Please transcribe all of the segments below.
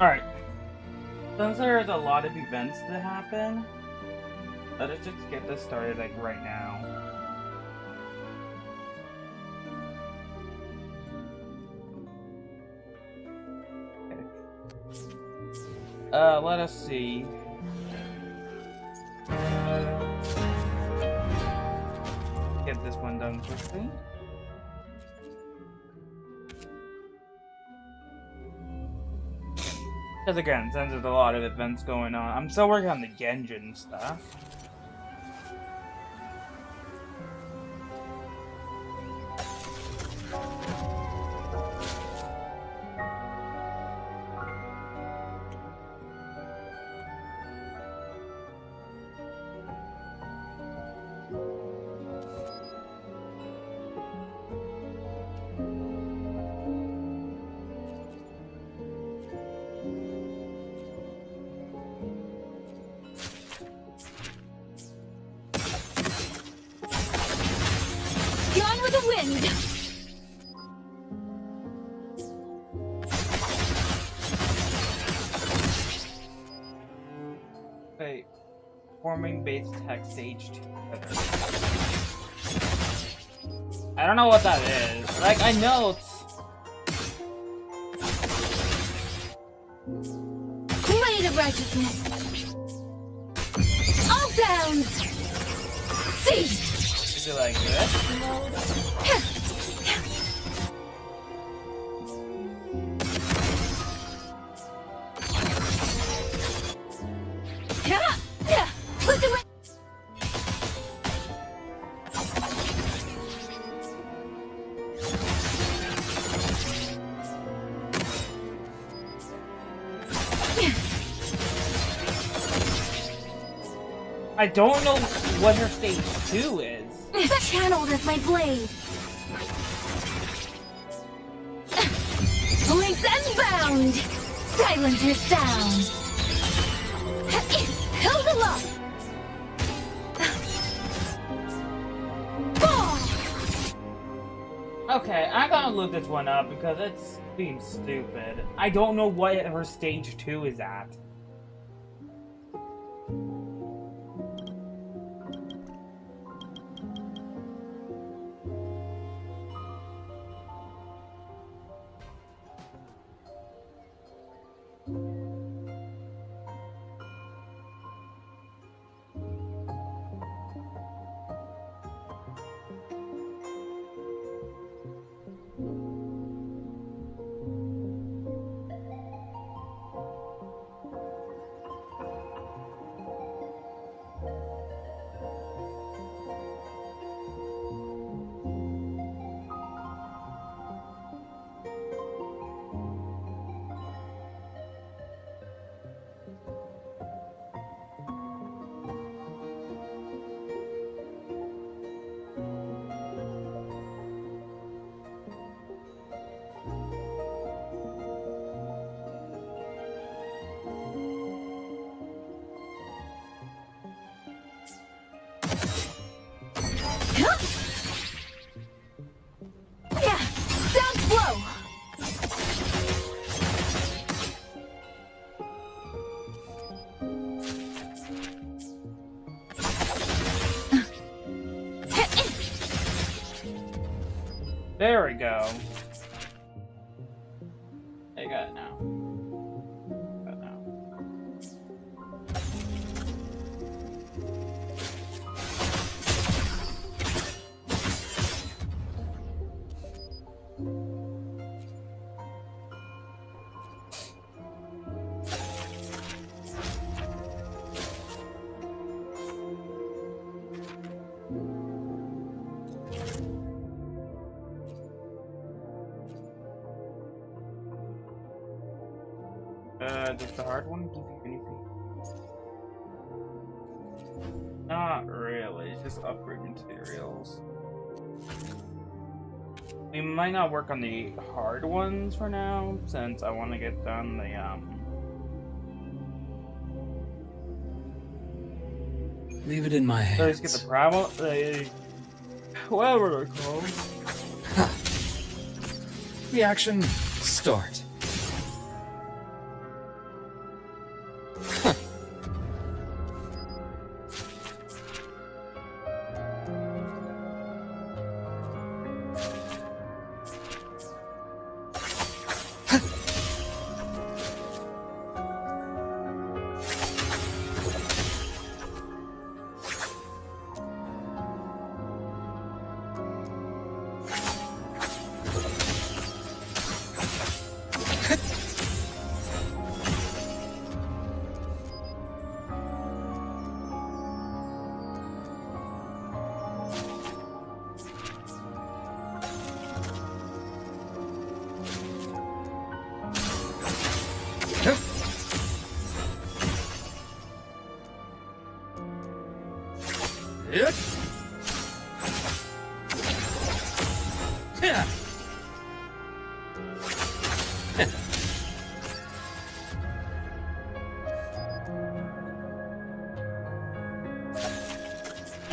Alright. Since there's a lot of events to happen, let us just get this started like right now. Let us see. Get this one done quickly. Because again, since there's a lot of events going on, I'm still working on the Genjin stuff. Forming base tech stage 2. I don't know what that is. Like, I know it's... Blade of righteousness. All down. Cease. Is it like this mode? I don't know what her stage 2 is. Channeled as my blade. Links unbound. Silencer sound. Held aloft. Okay, I'm gonna look this one up because it's being stupid. I don't know what her stage 2 is at. There we go. I got it now. Got it now. Does the hard one give you anything? Not really, it's just upgrade materials. We might not work on the hard ones for now, since I want to get done the, Leave it in my hands. let's get the problem, whatever they're called. Reaction, start.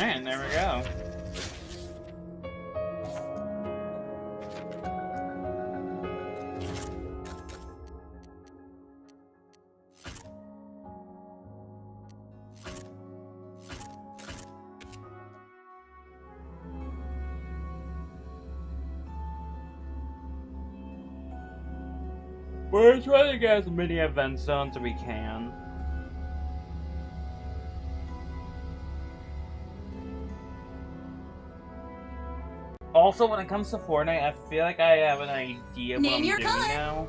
And there we go. We're trying to get as many events done as we can. Also, when it comes to Fortnite, I feel like I have an idea of what I'm doing now.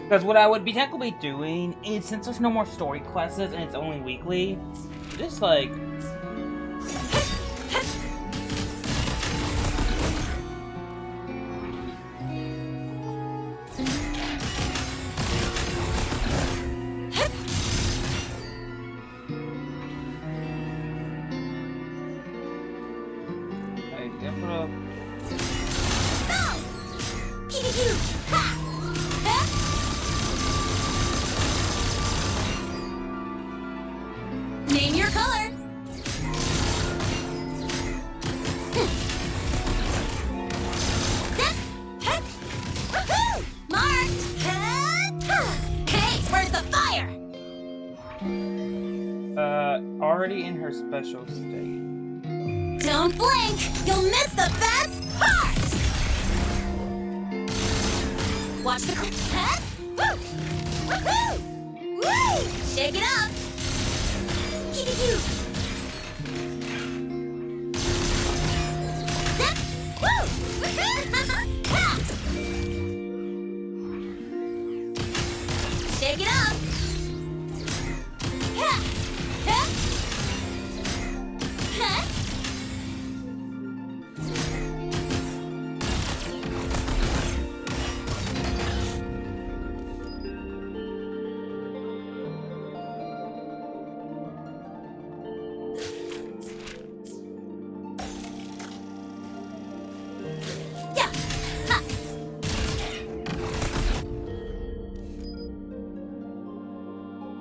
Because what I would be technically doing is, since there's no more story quests and it's only weekly, just like... Name your color. Marked. Hey, where's the fire? Already in her special state. Don't blink. You'll miss the best part. Watch the Woo! Woohoo! Woo! Shake it up. Shake it up.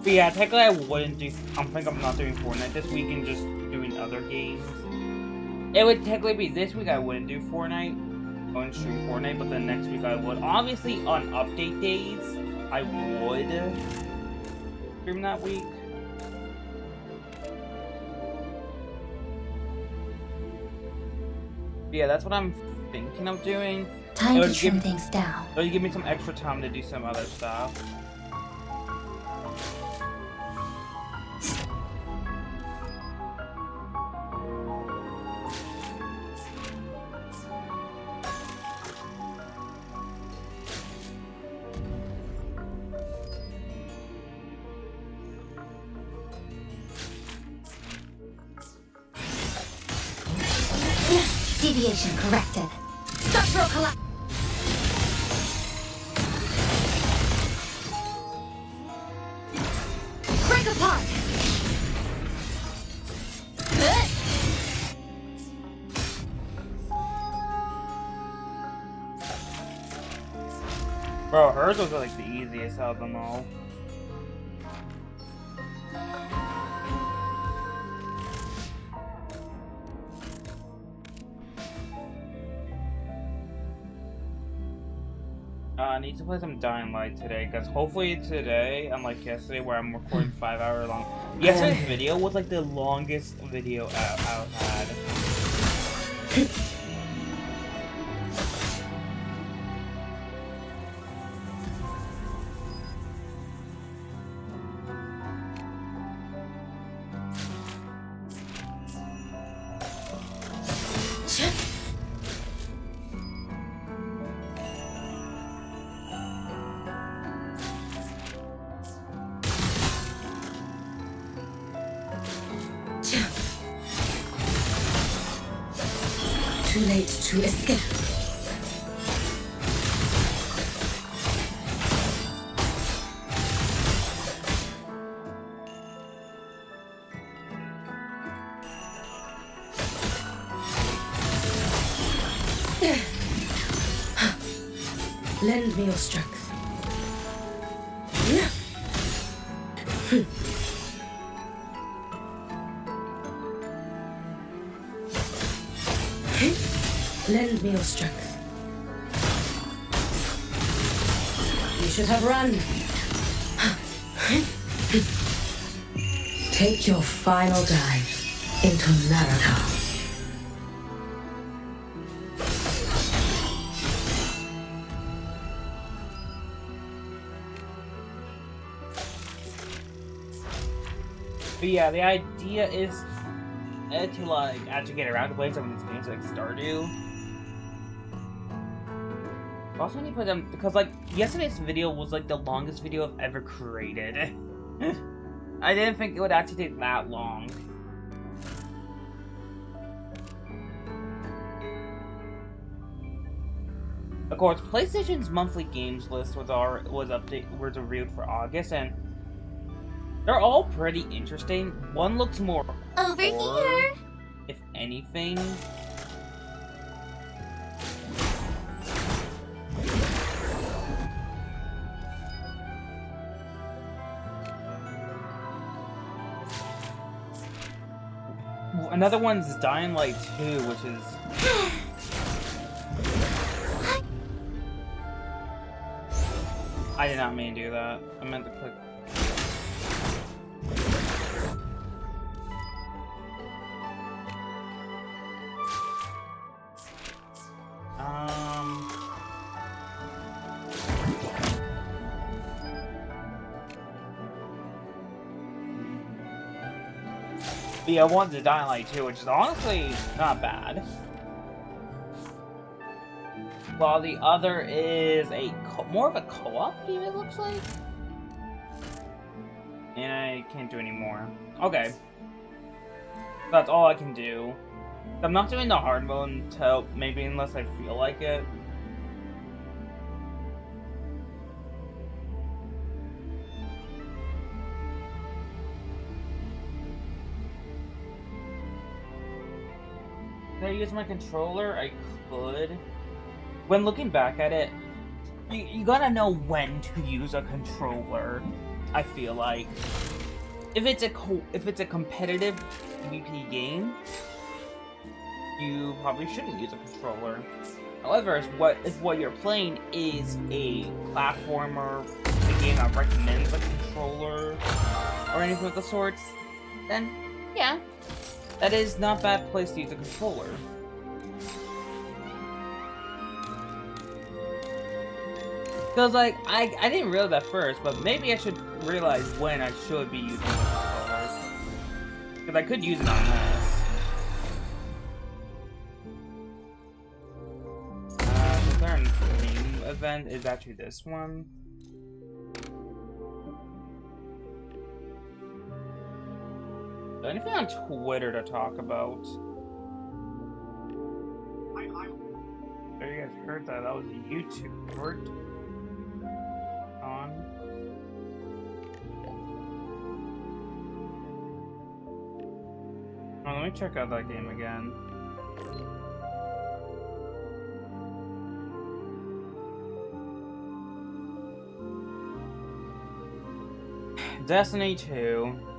But yeah, technically I wouldn't do... I'm not doing Fortnite this week and just doing other games. It would technically be this week I wouldn't do Fortnite. I wouldn't stream Fortnite, but then next week I would. Obviously, on update days, I would stream that week. But yeah, that's what I'm thinking of doing. Time to trim things down. It'll give me some extra time to do some other stuff. Deviation corrected. Structural collapse. Break apart. Good. Bro, hers was like the easiest out of them all. I need to play some Dying Light today, because hopefully today, unlike yesterday where I'm recording 5 hour long. Yesterday's video was like the longest video I've had. Too late to escape. Lend me your strength. Lend me your strength. You should have run. Take your final dive into America. But yeah, the idea is to like actually get around to playing some of these games like Stardew. Also need to put them because like yesterday's video was like the longest video I've ever created. I didn't think it would actually take that long. Of course, PlayStation's monthly games list was revealed for August, and they're all pretty interesting. One looks more Over horror, here. if anything. Another one's Dying Light 2, which is... I did not mean to do that. I meant to click... But yeah, one's a Dying Light 2, which is honestly not bad. While the other is more of a co-op game, it looks like. And I can't do any more. Okay. That's all I can do. I'm not doing the hard mode until maybe unless I feel like it. Can I use my controller? I could. When looking back at it, you gotta know when to use a controller. I feel like if it's a competitive PvP game, you probably shouldn't use a controller. However, if what you're playing is a platformer, a game that recommends a controller or anything of the sorts, then yeah. That is not a bad place to use a controller. Because, like, I didn't realize that first, but maybe I should realize when I should be using the controller. Because I could use it on this. The current theme event is actually this one. Anything on Twitter to talk about? Oh, you guys heard that? That was a YouTube report. Oh, let me check out that game again. Destiny 2.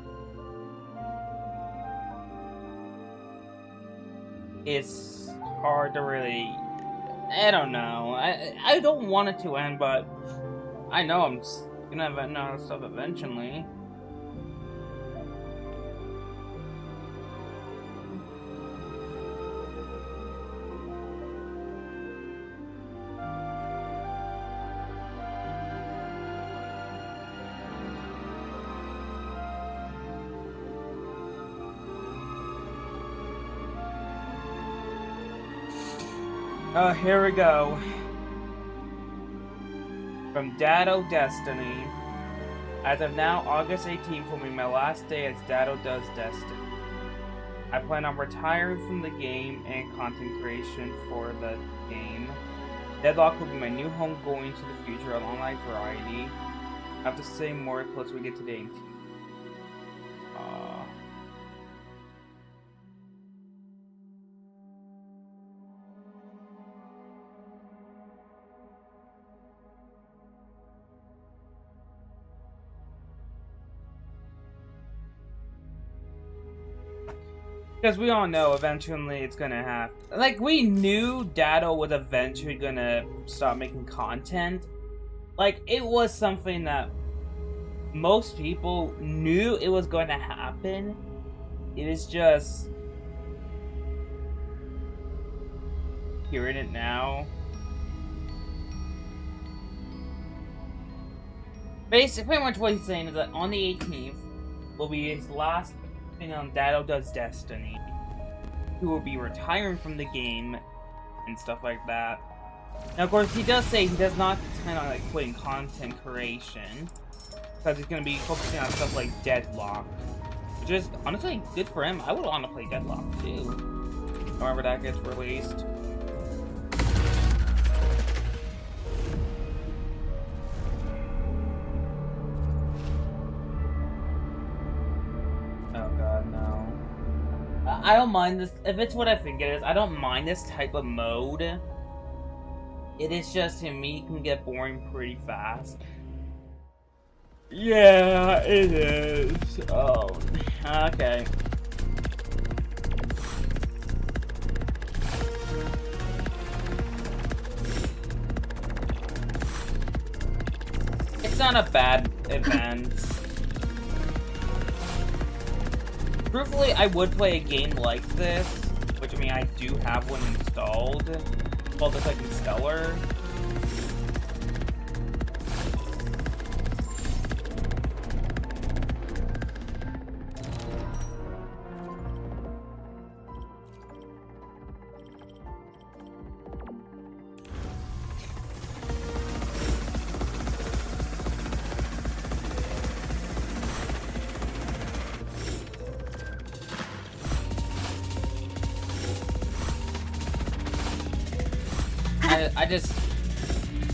It's hard to really... I don't know. I don't want it to end, but I know I'm gonna have another stuff eventually. Oh, here we go. From Dado Destiny. As of now, August 18th will be my last day as Dado does Destiny. I plan on retiring from the game and content creation for the game. Deadlock will be my new home going into the future, along like variety. I have to say more closer we get to the 18th. Because we all know eventually it's gonna happen. Like, we knew Dado was eventually gonna stop making content. Like, it was something that most people knew it was going to happen. It is just hearing it now. Basically, pretty much what he's saying is that on the 18th will be his last thing on Dado Does Destiny. He will be retiring from the game and stuff like that. Now, of course, he does say he does not plan on like quitting content creation because he's going to be focusing on stuff like Deadlock, which is honestly good for him. I would want to play Deadlock too. However, that gets released. I don't mind this, if it's what I think it is, I don't mind this type of mode. It is just, to me, it can get boring pretty fast. Yeah, it is. Oh, okay. It's not a bad event. Truthfully, I would play a game like this, which I mean, I do have one installed, called the Second Stellar.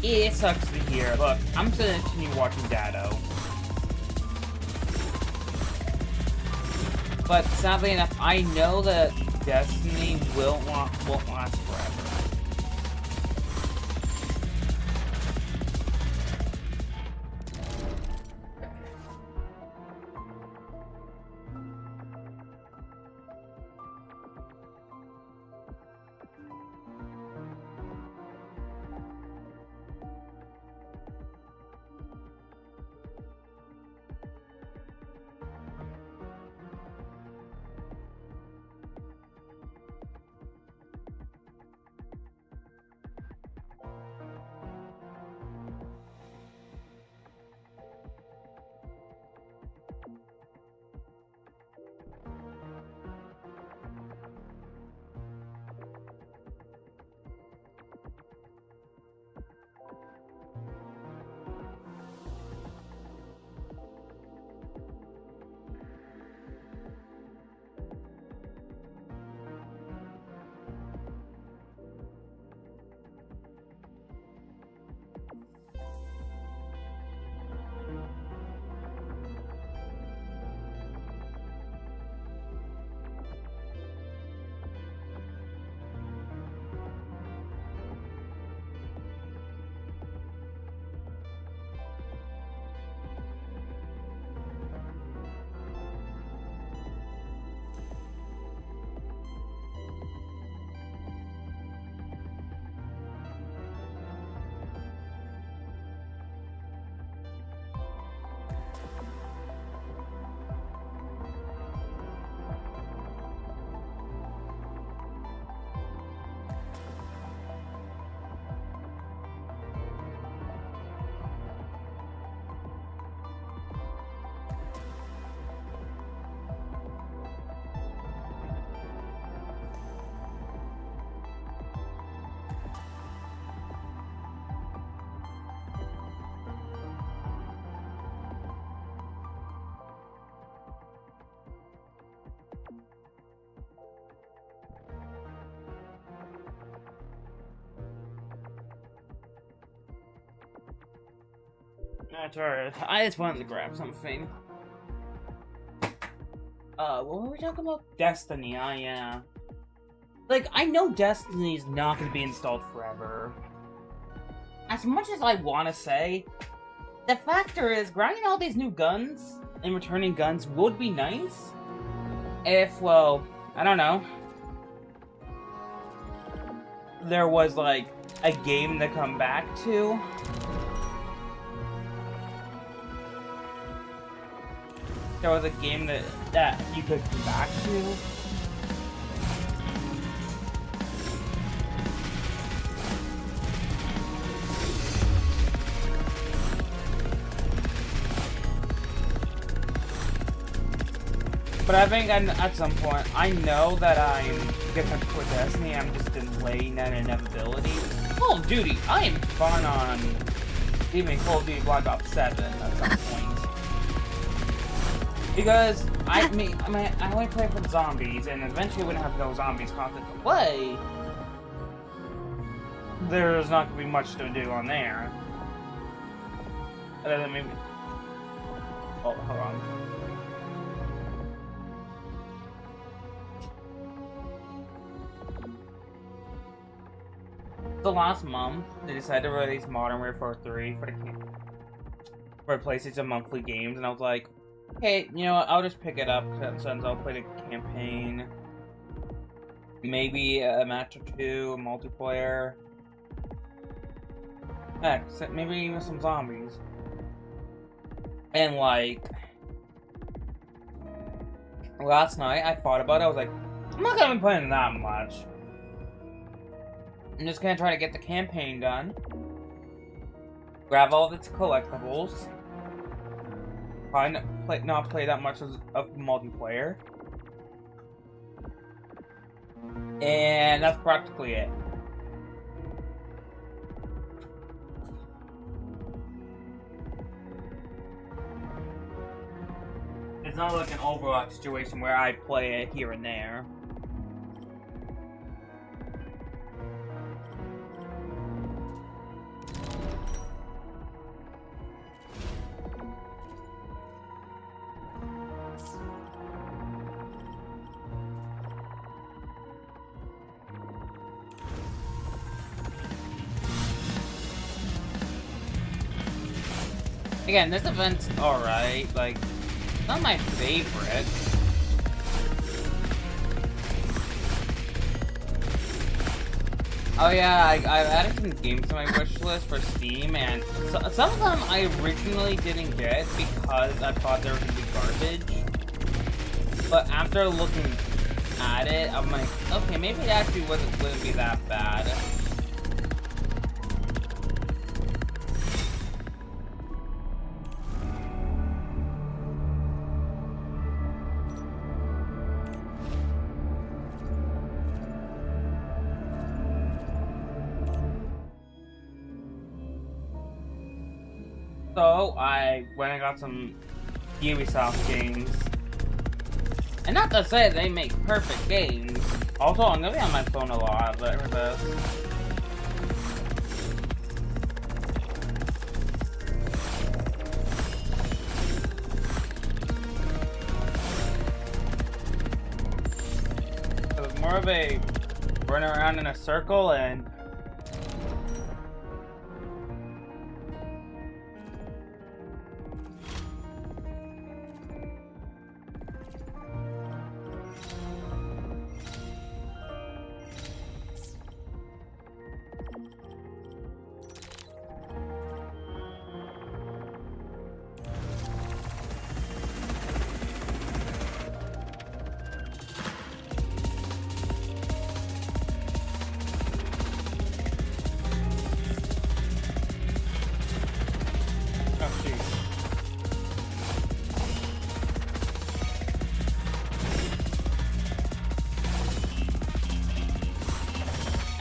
It sucks to hear. Look, I'm still gonna continue watching Dado. But sadly enough, I know that Destiny won't last forever. That's alright. I just wanted to grab something. What were we talking about? Destiny, yeah. Like, I know Destiny's not gonna be installed forever. As much as I wanna say, the factor is, grinding all these new guns and returning guns would be nice. If, well, I don't know, there was, like, a game to come back to. there was a game that you could come back to. But I think at some point, I know that I'm getting for Destiny, I'm just delaying that inevitability. Call of Duty, I am fun on even Call of Duty Black Ops 7 at some point. Because, I only play for zombies, and eventually when I have no zombies content to play, there's not going to be much to do on there. Other than maybe... Oh, hold on. The last month, they decided to release Modern Warfare 3 for PlayStation monthly games, and I was like, hey, you know what, I'll just pick it up since I'll play the campaign. Maybe a match or two, a multiplayer. Heck, maybe even some zombies. And like, last night I thought about it, I was like, I'm not gonna be playing that much. I'm just gonna try to get the campaign done. Grab all of its collectibles. Probably not play that much of multiplayer. And that's practically it. It's not like an Overwatch situation where I play it here and there. Again, this event's alright, like, it's not my favorite. Oh yeah, I've added some games to my wish list for Steam, and some of them I originally didn't get because I thought they were gonna be garbage. But after looking at it, I'm like, okay, maybe it actually wouldn't be that bad. So, I went and got some Ubisoft games. And not to say they make perfect games. Also, I'm gonna be on my phone a lot, but for this. It was more of a run around in a circle and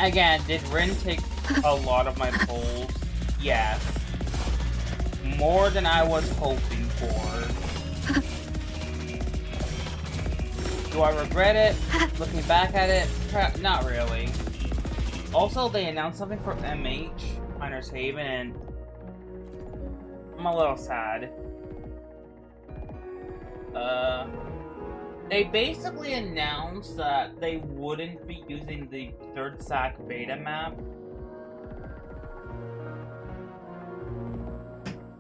again, did Rin take a lot of my polls? Yes. More than I was hoping for. Do I regret it? Looking back at it? Not really. Also, they announced something for MH, Miners Haven, and I'm a little sad. They basically announced that they wouldn't be using the third sack beta map.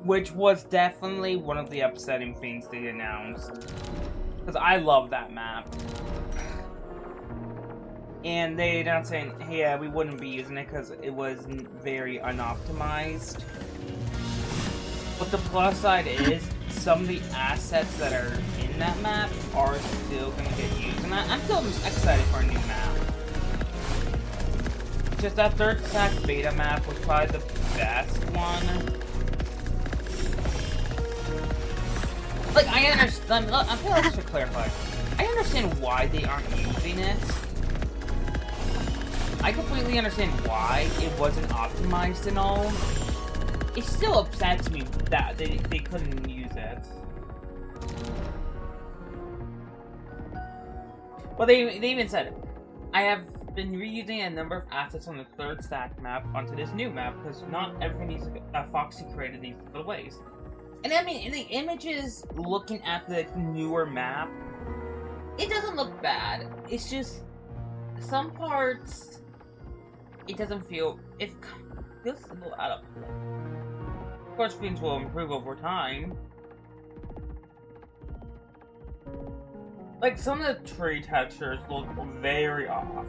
Which was definitely one of the upsetting things they announced. Because I love that map. And they announced saying, hey, yeah, we wouldn't be using it because it was very unoptimized. But the plus side is, some of the assets that are in that map are still gonna get used, and I'm still excited for a new map. Just that third stack beta map was probably the best one. Like, I understand. I feel like I should clarify. I understand why they aren't using it. I completely understand why it wasn't optimized and all. It still upsets me that they couldn't use it. Well, they even said, I have been reusing a number of assets from the third stack map onto this new map because not everything needs to, Foxy created needs to go to waste. And I mean, in the images, looking at the newer map, it doesn't look bad. It's just some parts, it doesn't feel. It feels a little out of place. Of course, things will improve over time. Like, some of the tree textures look very off.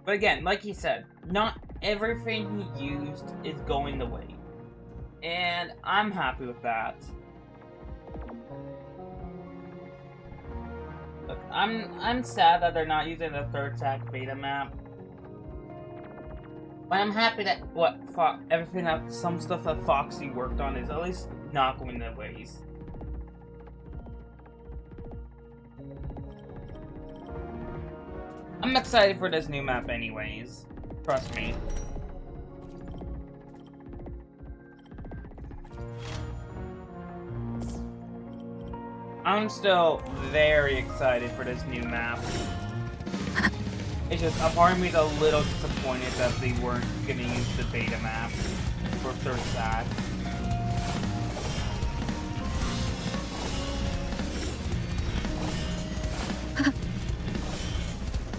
But again, like he said, not everything he used is going to waste. And I'm happy with that. Look, I'm sad that they're not using the third stack beta map. But I'm happy that everything that some stuff that Foxy worked on is at least not going to waste. I'm excited for this new map anyways. Trust me. I'm still very excited for this new map. It's just, a part of me is a little disappointed that they weren't gonna use the beta map for third stack.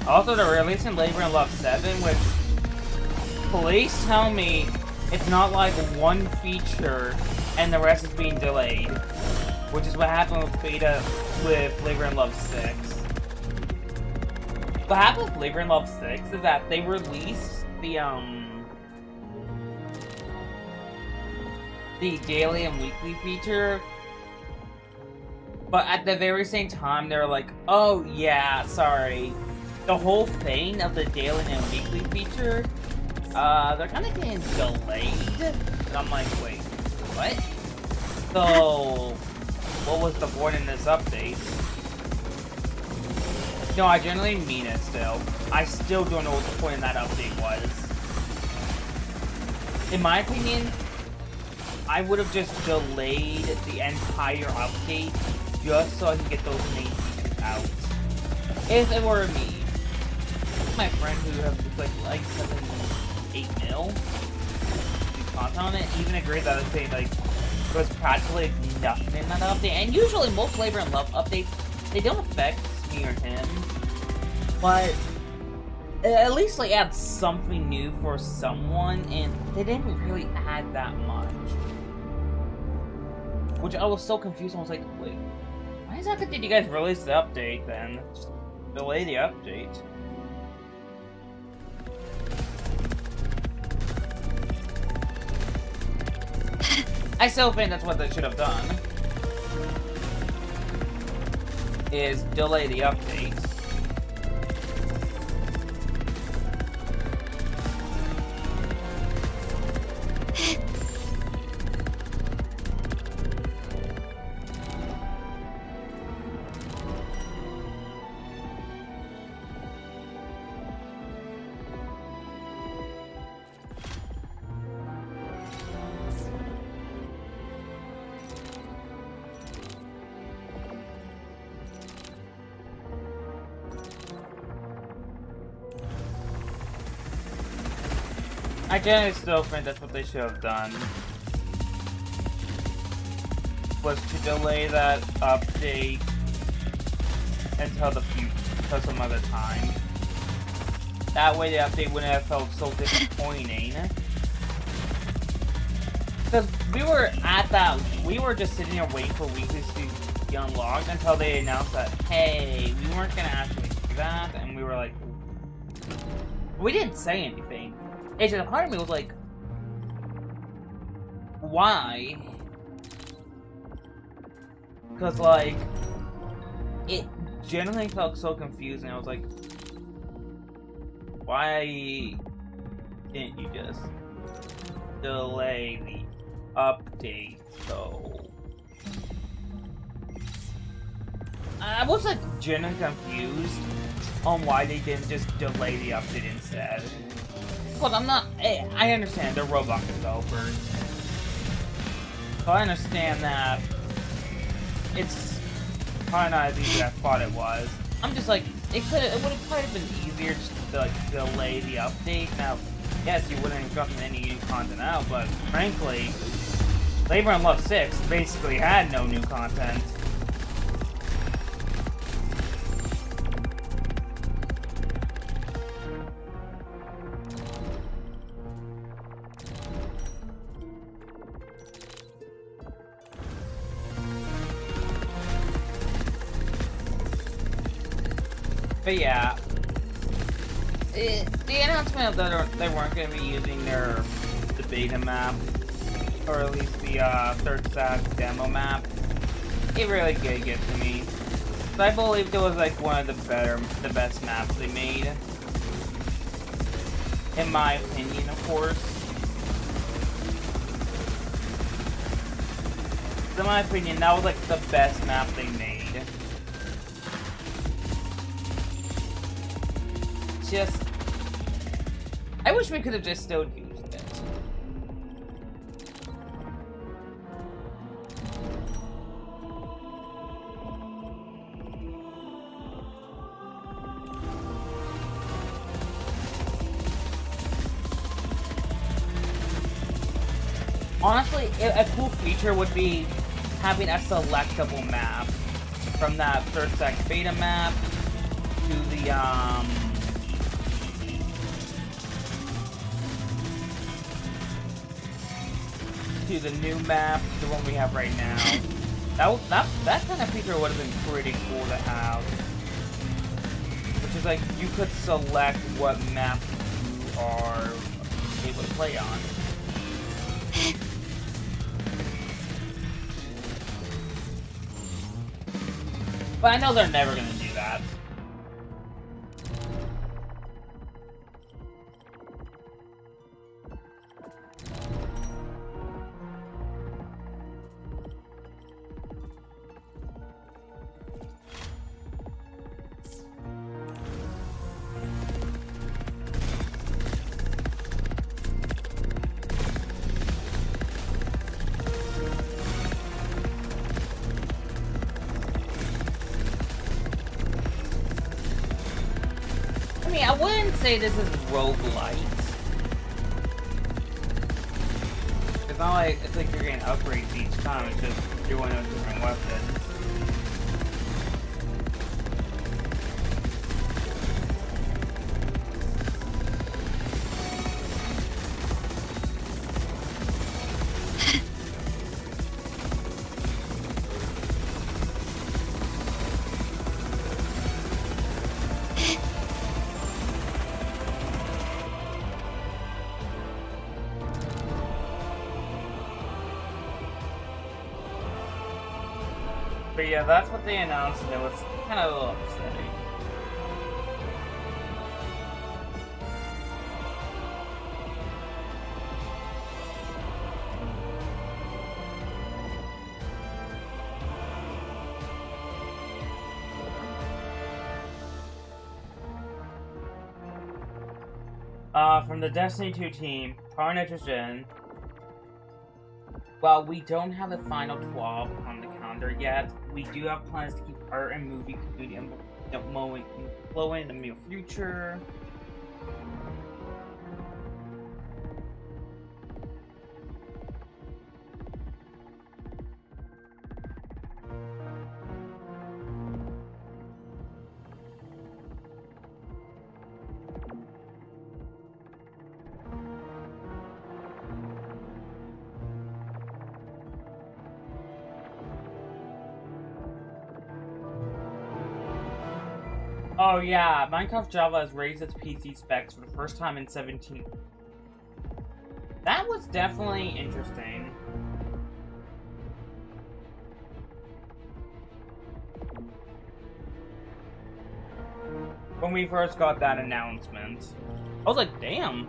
Also, they're releasing Labor and Love 7, which, please tell me it's not like one feature and the rest is being delayed. Which is what happened with beta with Labor and Love 6. What happened with Labor and Love 6 is that they released the daily and weekly feature, but at the very same time they were like, oh yeah, sorry, the whole thing of the daily and weekly feature, they're kind of getting delayed. And I'm like, wait, what? So, what was the point in this update? No, I generally mean it still. I still don't know what the point in that update was. In my opinion, I would have just delayed the entire update just so I can get those main features out. If it were me. My friend who has like 7, 8 mil content on it, even agreed that I'd say like there was practically nothing in that update. And usually most Labor and Love updates, they don't affect me or him, but at least they add something new for someone, and they didn't really add that much. Which I was so confused. I was like, wait, why is that did you guys release the update then? Just delay the update. I still think that's what they should have done. Is delay the update. I generally still think that's what they should have done. Was to delay that update until the future, until some other time. That way the update wouldn't have felt so disappointing. Because we were just sitting here waiting for weeklies to be unlocked until they announced that, hey, we weren't gonna actually do that, and we were like, we didn't say anything. It's just a part of me was like, why? Because, like, it generally felt so confusing. I was like, why didn't you just delay the update, though? I was, like, genuinely confused on why they didn't just delay the update instead. Look, I understand, they're Roblox developers. So I understand that it's probably not as easy as I thought it was. I'm just like, it would have probably been easier just to, like, delay the update. Now, yes, you wouldn't have gotten any new content out, but frankly, Labor and Love 6 basically had no new content. But yeah, the announcement that they weren't going to be using the beta map, or at least the third stack demo map, it really did get to me. So I believe it was like one of the best maps they made, in my opinion, of course. So in my opinion, that was like the best map they made. Just, I wish we could have just still used it. Honestly, a cool feature would be having a selectable map from that third stack beta map to the new map, the one we have right now. That kind of feature would have been pretty cool to have. Which is like, you could select what map you are able to play on. But I know they're never going to do that. I wouldn't say this is roguelite. It's not like it's like you're getting upgrades each time, it's just you're going to a different weapon. But yeah, that's what they announced, and it was kind of a little upsetting. From the Destiny 2 team, Power Nitrogen. While we don't have the final 12 on the calendar yet, we do have plans to keep art and movie community flowing in the near future. Oh yeah, Minecraft Java has raised its PC specs for the first time in 17. That was definitely interesting. when we first got that announcement. I was like, damn.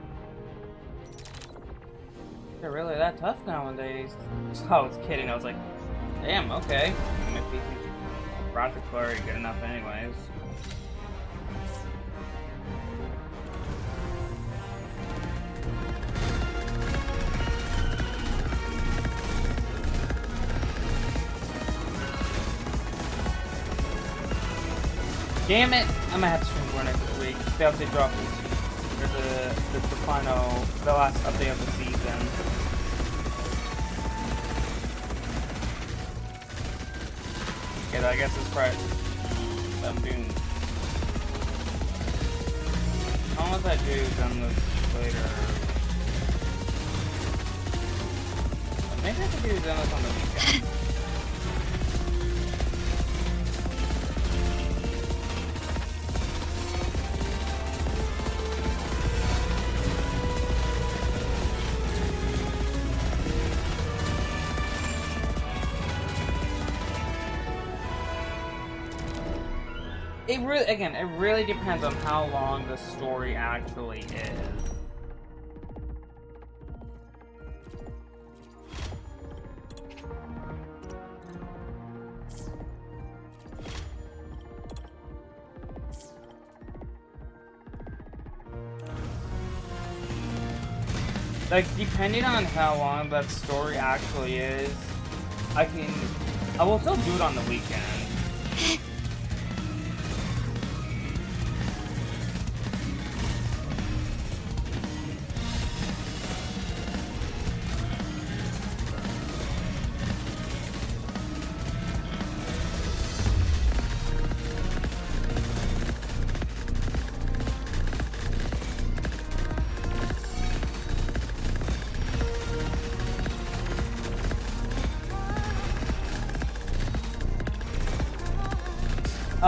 They're really that tough nowadays. So I was kidding. I was like, damn, okay. My PC's graphics are already good enough anyways. Damn it! I'm gonna have to stream for next week. They have to drop the last update of the season. Okay, I guess it's right. I'm doing. Unless I do done this later. Maybe I could do done this on the weekend. It really depends on how long the story actually is. Like, depending on how long that story actually is, I will still do it on the weekend.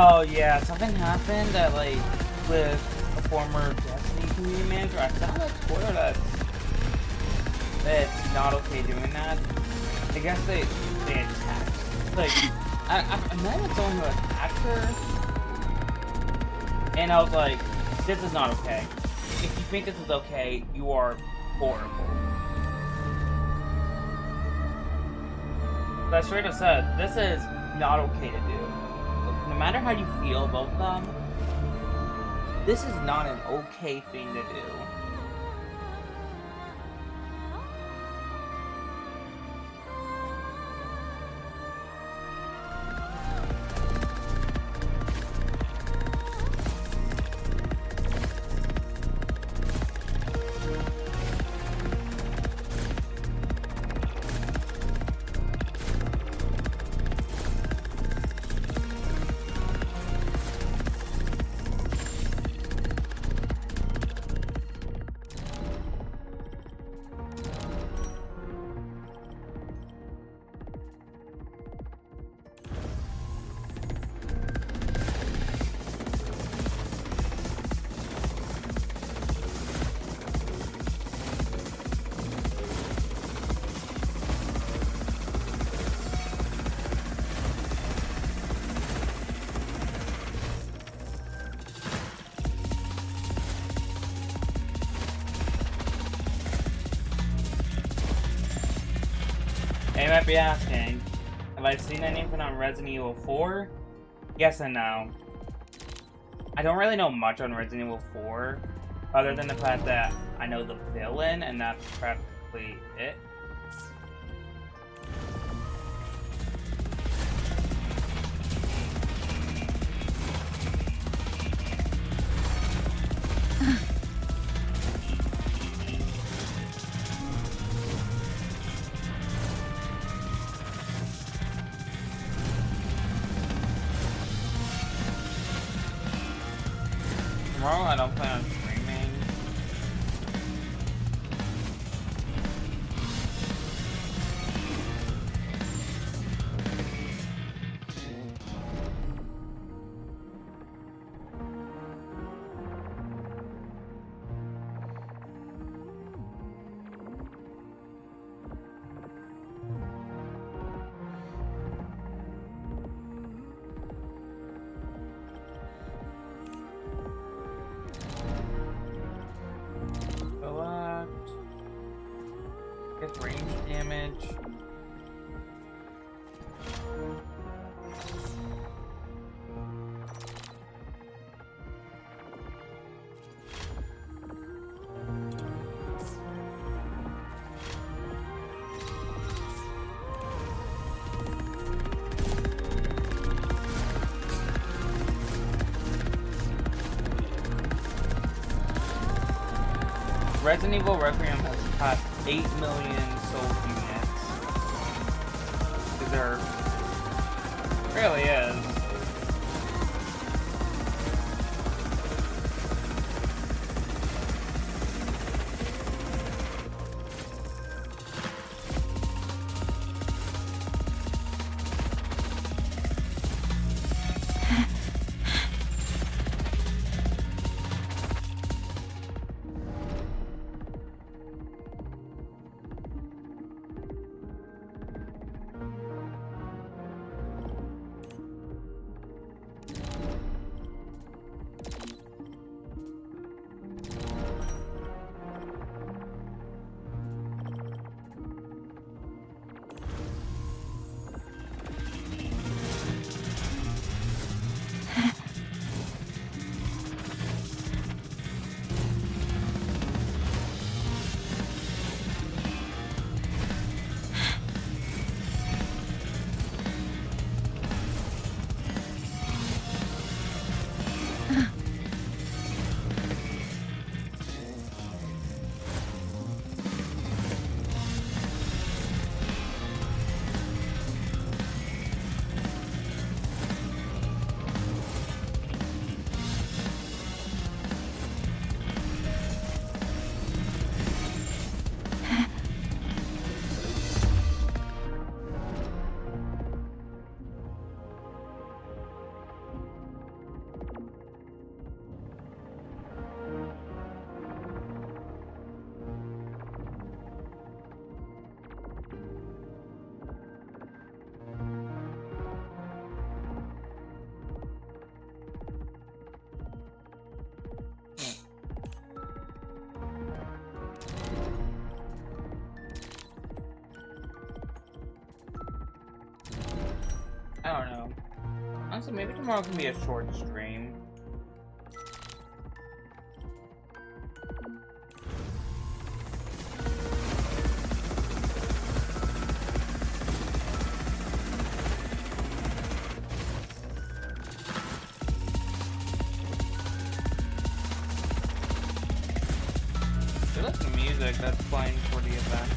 Oh yeah, something happened that with a former Destiny community manager. I saw on Twitter that it's not okay doing that. I guess they attacked. Like I met with someone who attacked her, and I was like, this is not okay. If you think this is okay, you are horrible. But I straight up said, this is not okay to do. No matter how you feel about them, this is not an okay thing to do. You might be asking, have I seen anything on Resident Evil 4? Yes and no. I don't really know much on Resident Evil 4, other than the fact that I know the villain, and that's practically it. Tomorrow I don't plan on streaming. damage. Resident Evil Requiem has passed 8 million sold units. Because there really is. I don't know. Honestly, maybe tomorrow can be a short stream. There was some music that's playing for the event.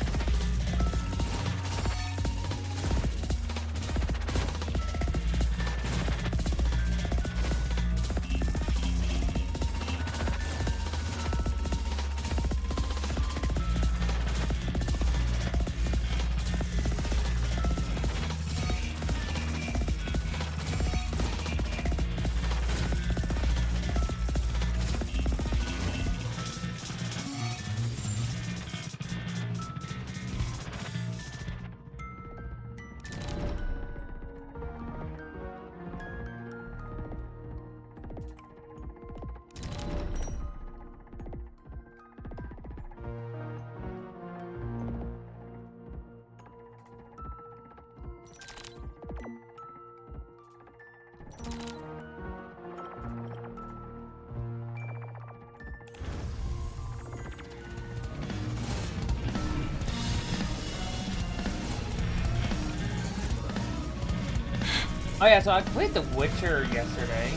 Oh yeah, so I played The Witcher yesterday,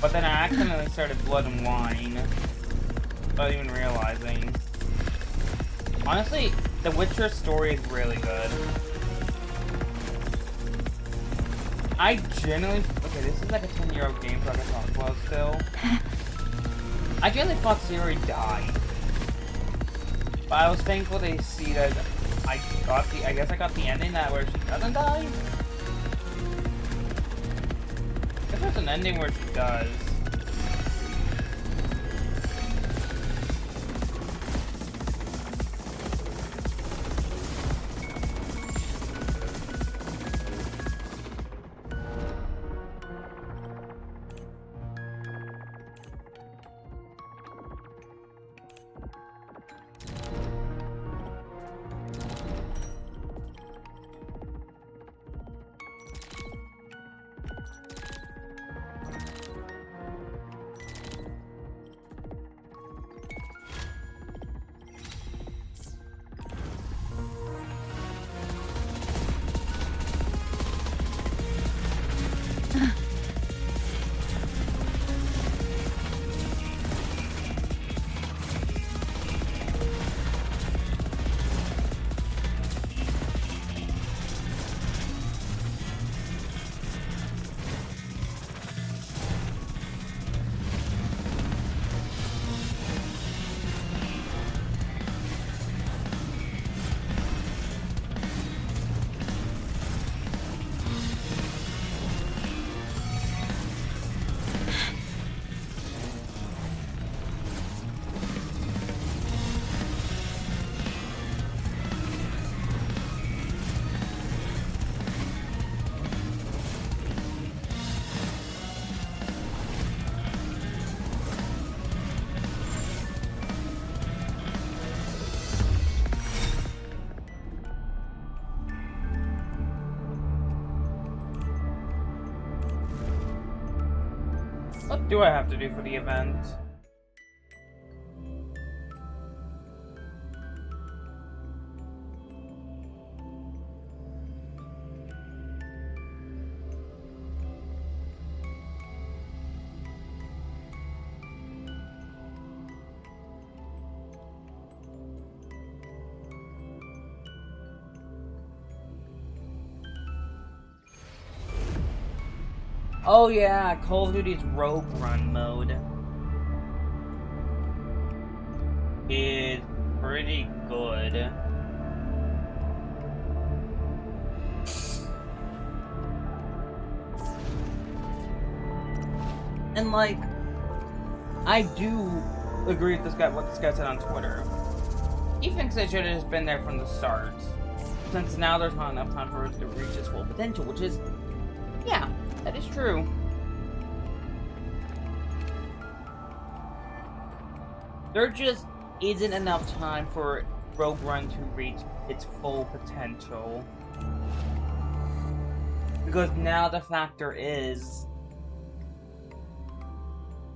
but then I accidentally started Blood and Wine without even realizing. Honestly, The Witcher story is really good. I genuinely... Okay, this is like a 10-year-old game, so I can talk about still. I genuinely thought Ciri died. But I was thankful to see that I guess I got the ending that where she doesn't die. I guess there's an ending where she does. do I have to do for the event? Oh yeah, Call of Duty's Rogue Run mode is pretty good. And like, I do agree with this guy, what this guy said on Twitter. He thinks they should have just been there from the start, since now there's not enough time for it to reach its full potential, which is, yeah, that is true. There just isn't enough time for Rogue Run to reach its full potential. Because now the factor is,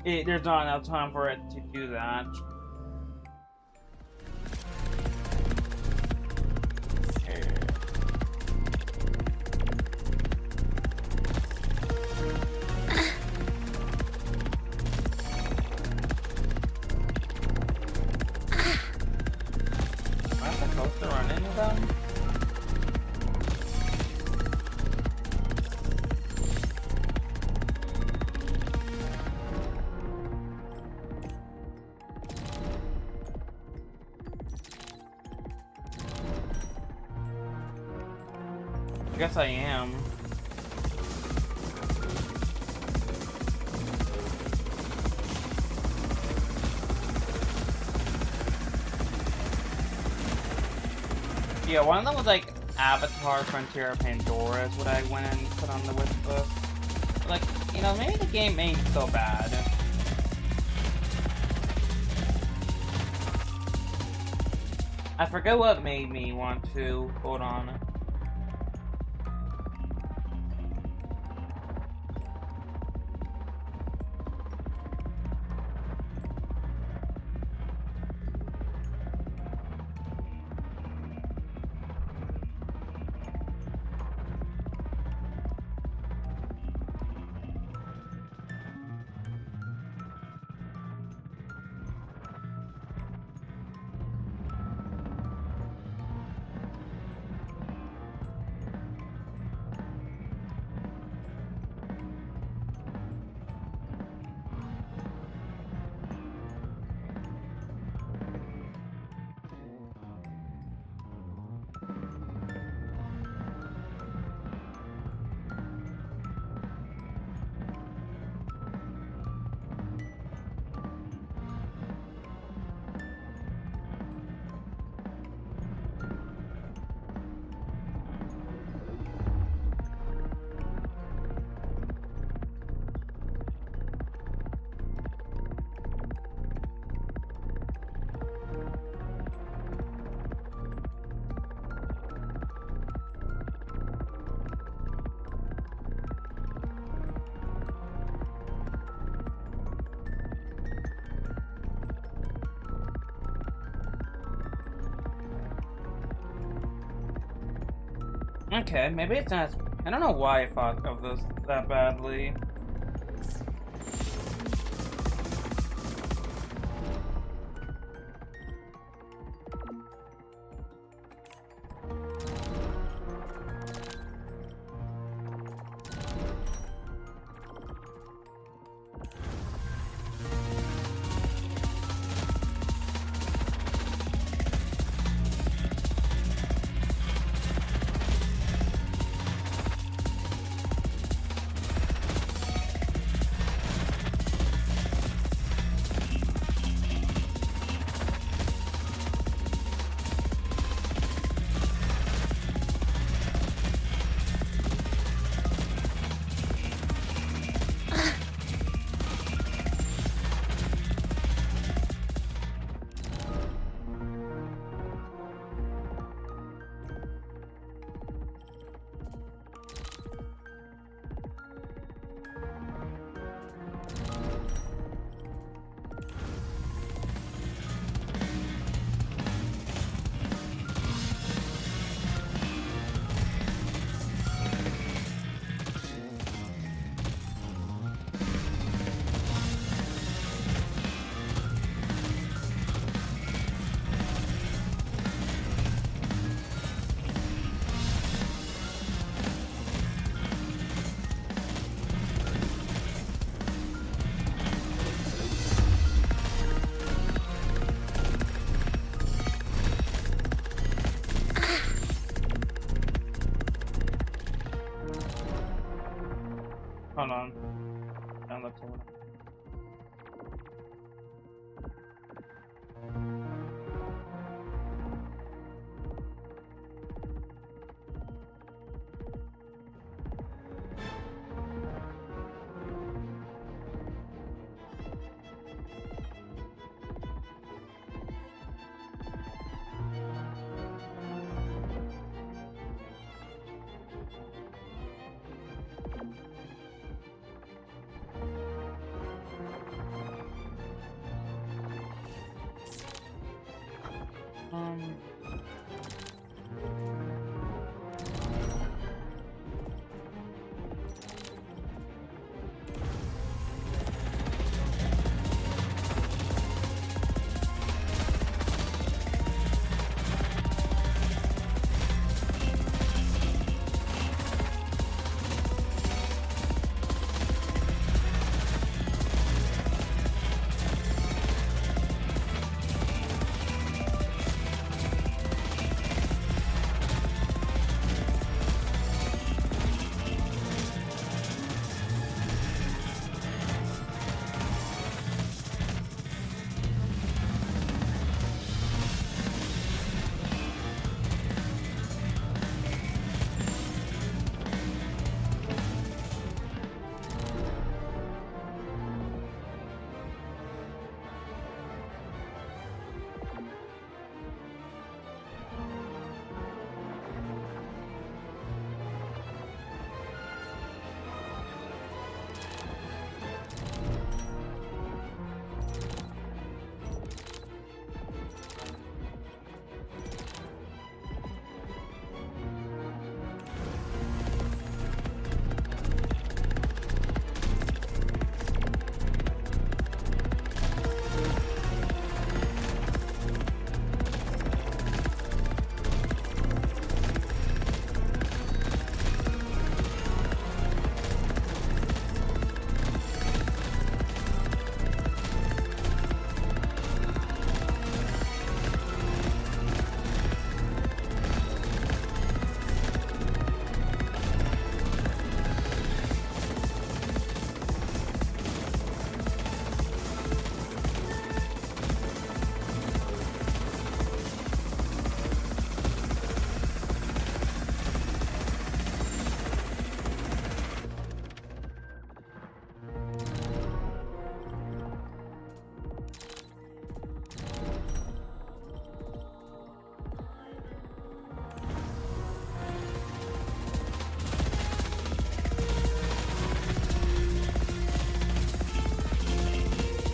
there's not enough time for it to do that. I guess I am. Yeah, one of them was like Avatar, Frontier, Pandora is what I went and put on the wish list. Like, you know, maybe the game ain't so bad. I forget what made me want to. Hold on. Okay, maybe it's not. I don't know why I thought of this that badly. Hold on. Don't look to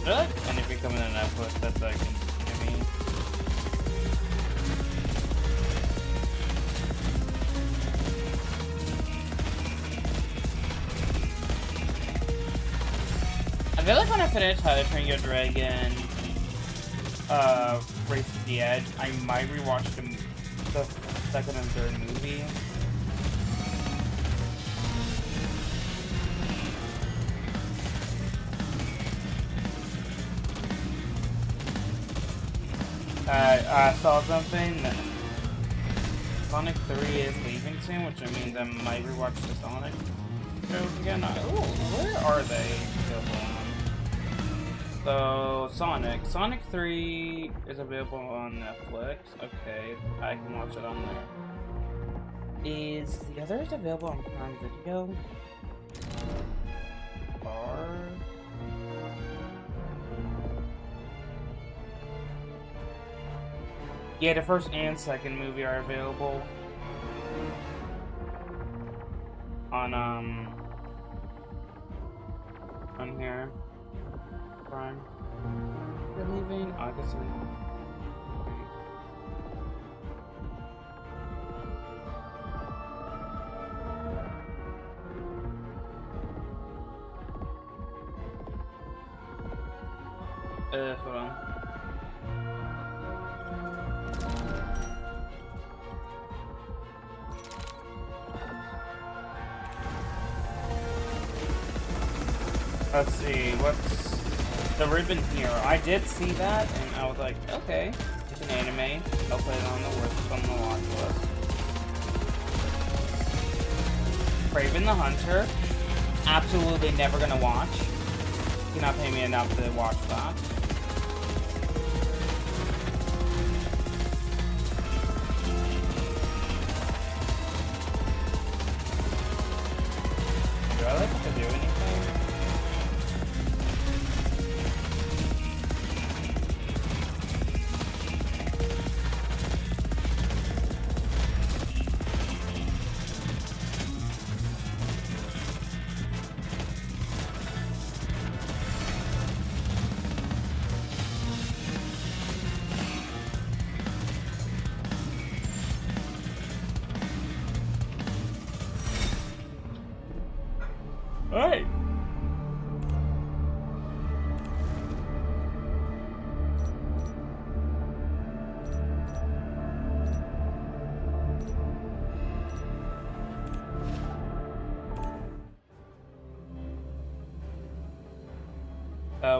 Really? And if you're coming to Netflix, that's like, I mean. I feel like when I finish How to Train Your Dragon, Race to the Edge, I might rewatch the second and third movie. I saw something that Sonic 3 is leaving soon, which means I might rewatch the Sonic shows again. Ooh, where are they available on? So, Sonic 3 is available on Netflix. Okay, I can watch it on there. Is the others available on Prime Video? Yeah, the first and second movie are available on here. Prime. They're leaving August. Hold on. Let's see, what's the ribbon here? I did see that, and I was like, okay, it's an anime. I'll put it on the watch list. Craven the Hunter. absolutely never gonna watch. You cannot pay me enough to watch that. Do I like to do anything? Alright.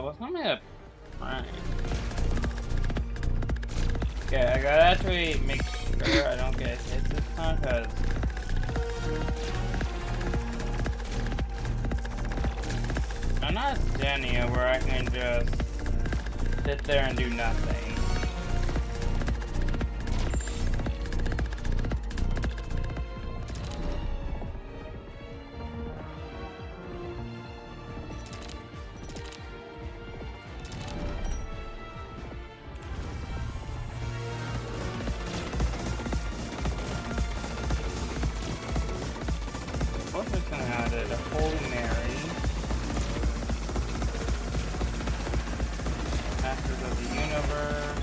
What's not my prank? Okay, I gotta actually make sure I don't get hit this time, because I'm not Dania where I can just sit there and do nothing. What's this gonna have it? A Holy Mary. Masters of the Universe.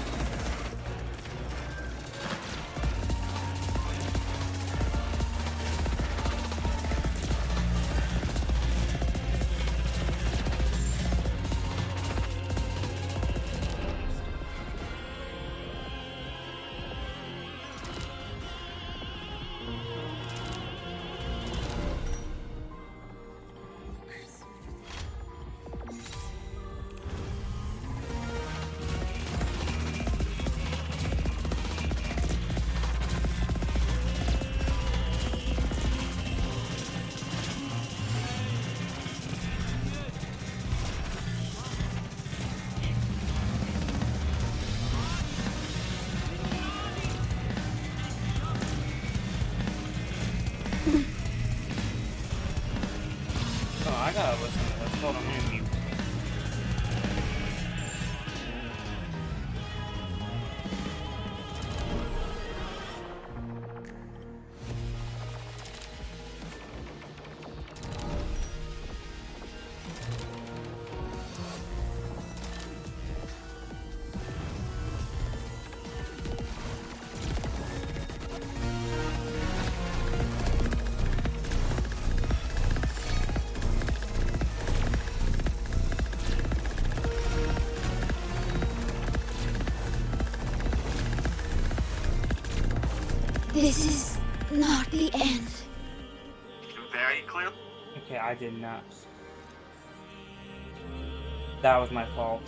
Oh, I gotta listen to this. Hold on, I'm gonna mute. This is not the end. Very clear. Okay, I did not. That was my fault.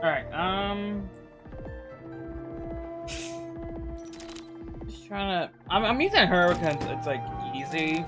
Alright, just trying to... I'm using her because it's, like, easy.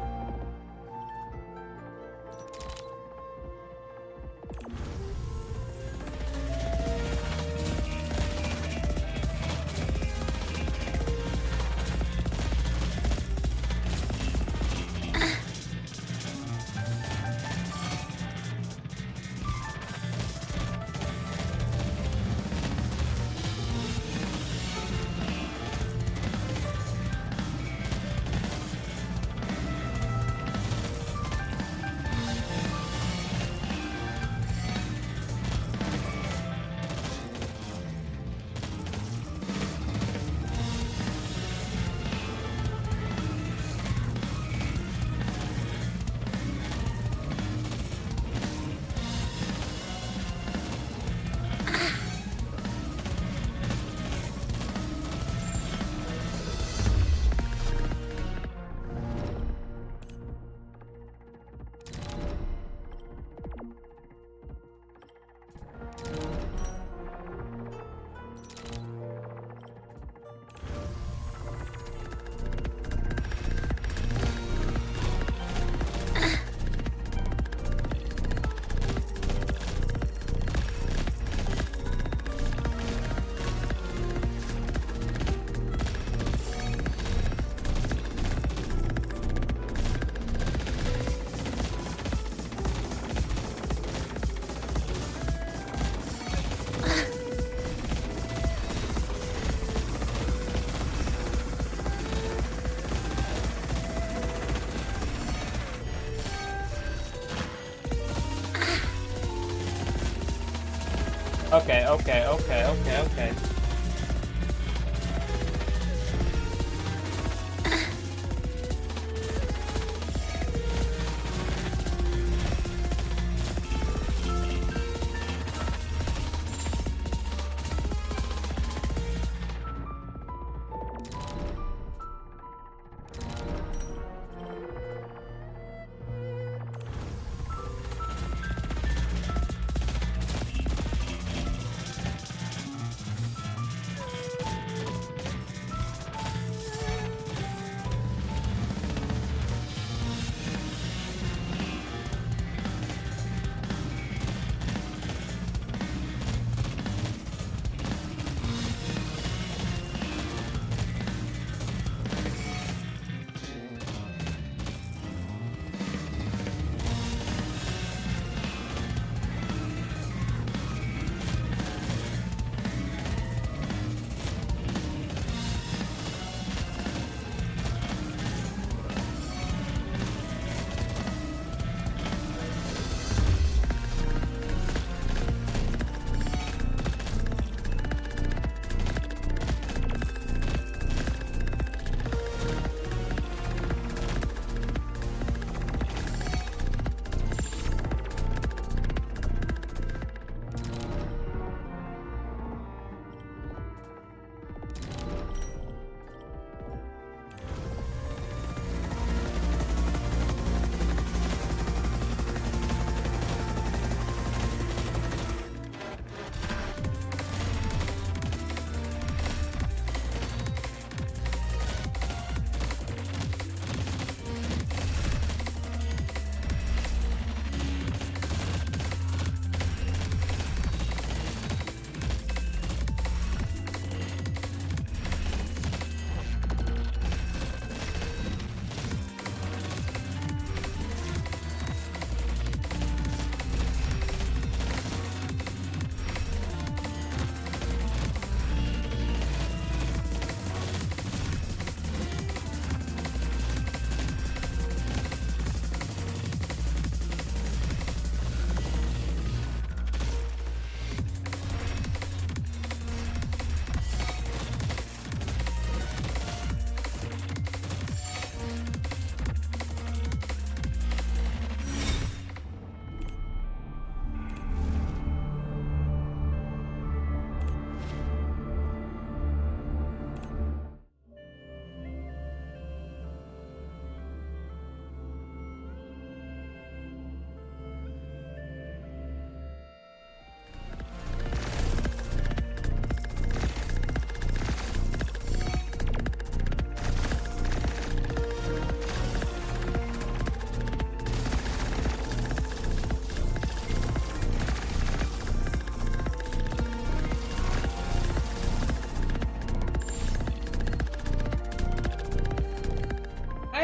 Okay.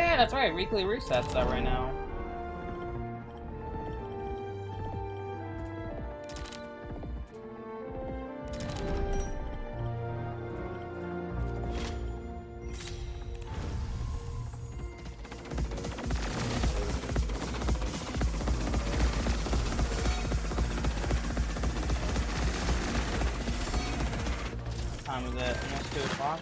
yeah, that's right. Weekly resets that right now. Time is it? Almost 2 o'clock.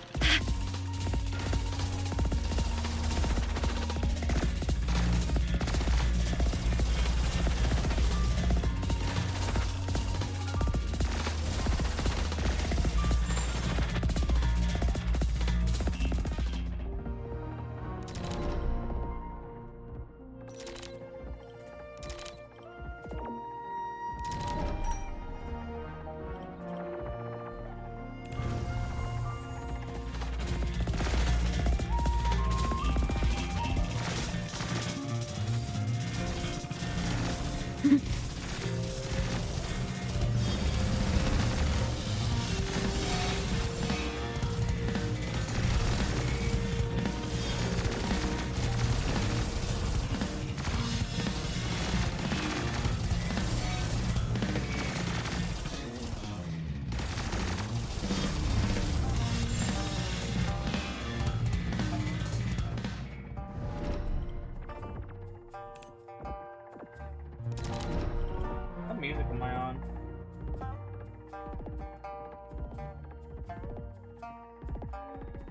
What music am I on?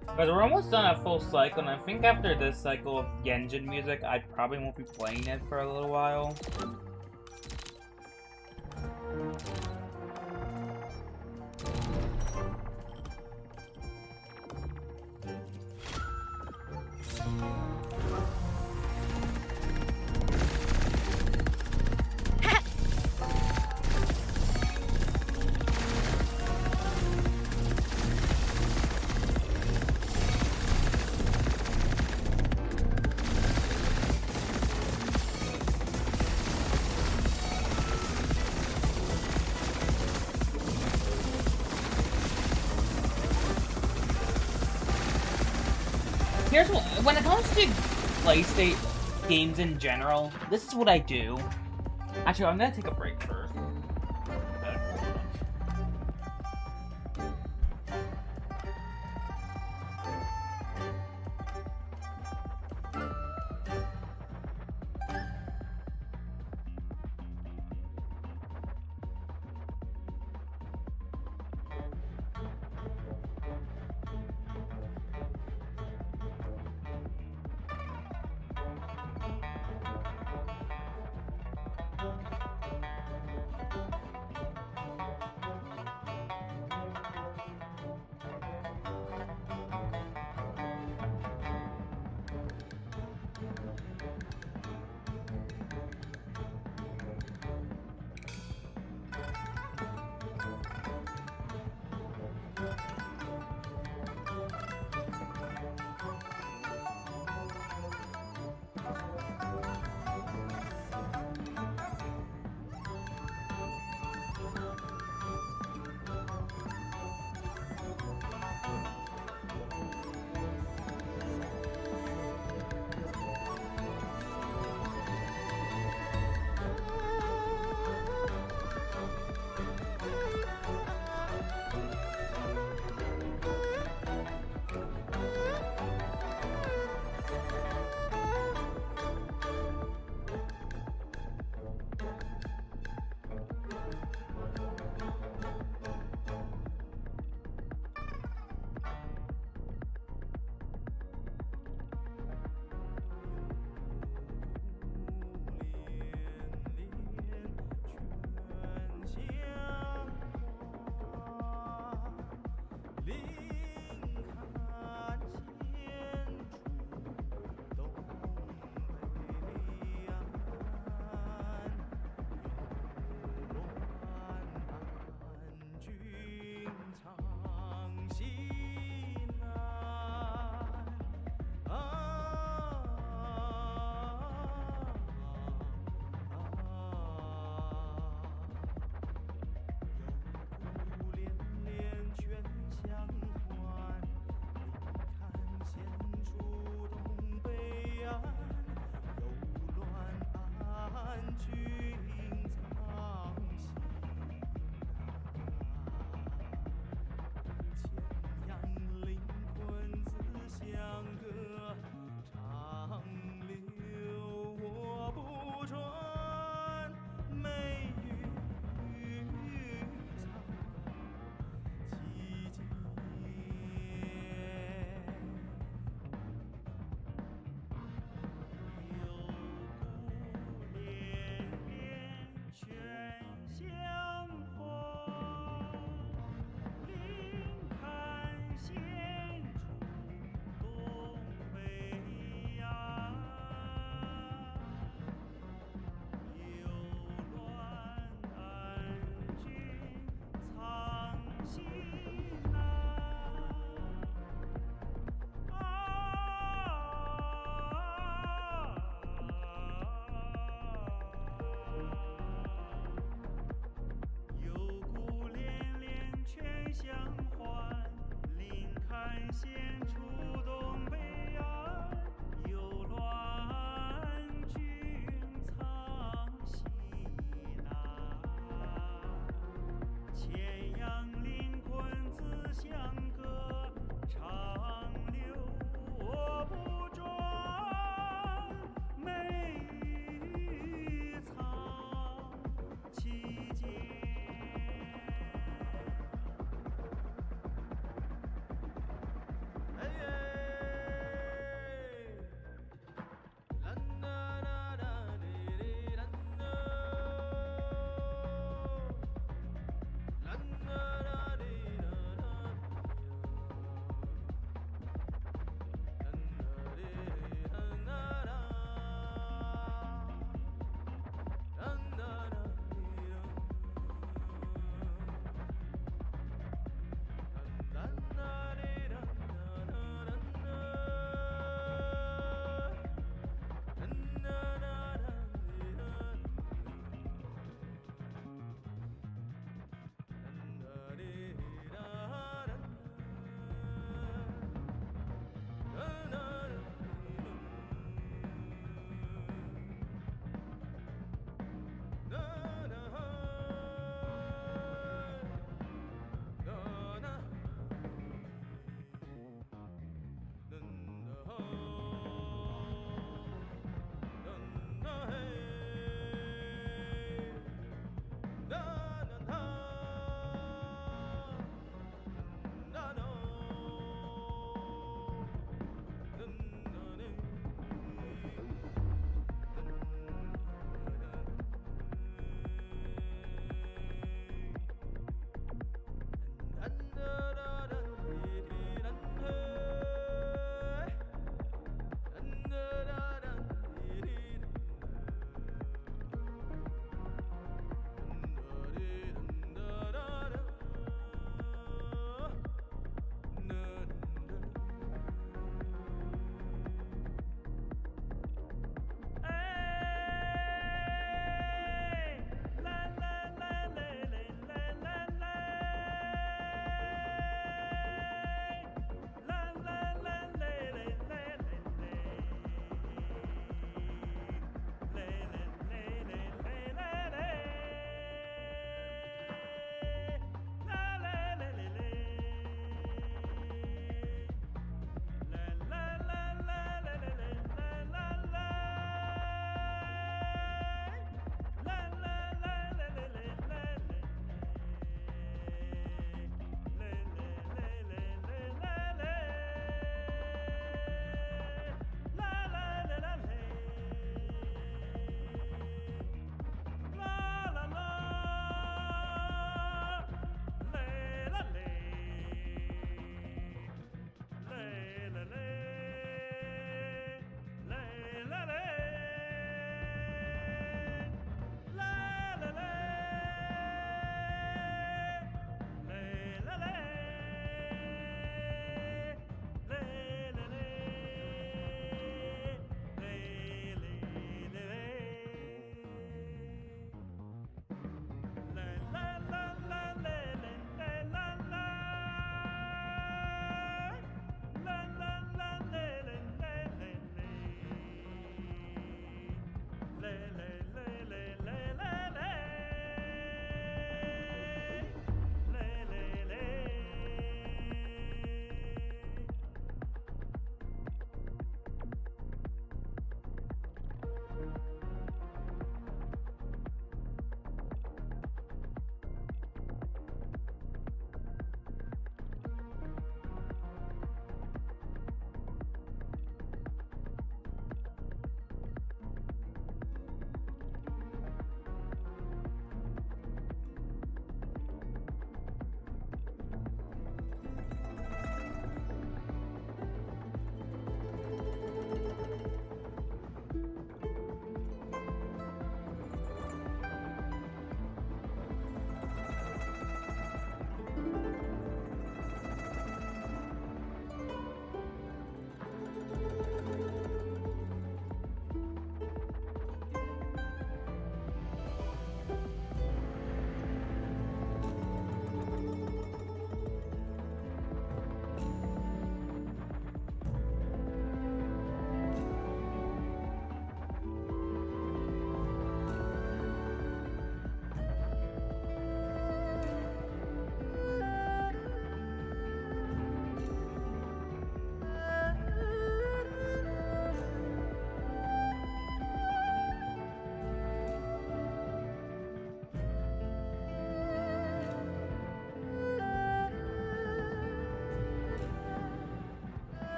Because we're almost done a full cycle, and I think after this cycle of Genjin music, I probably won't be playing it for a little while. Here's what, when it comes to PlayStation games in general, this is what I do. Actually, I'm gonna take a break first.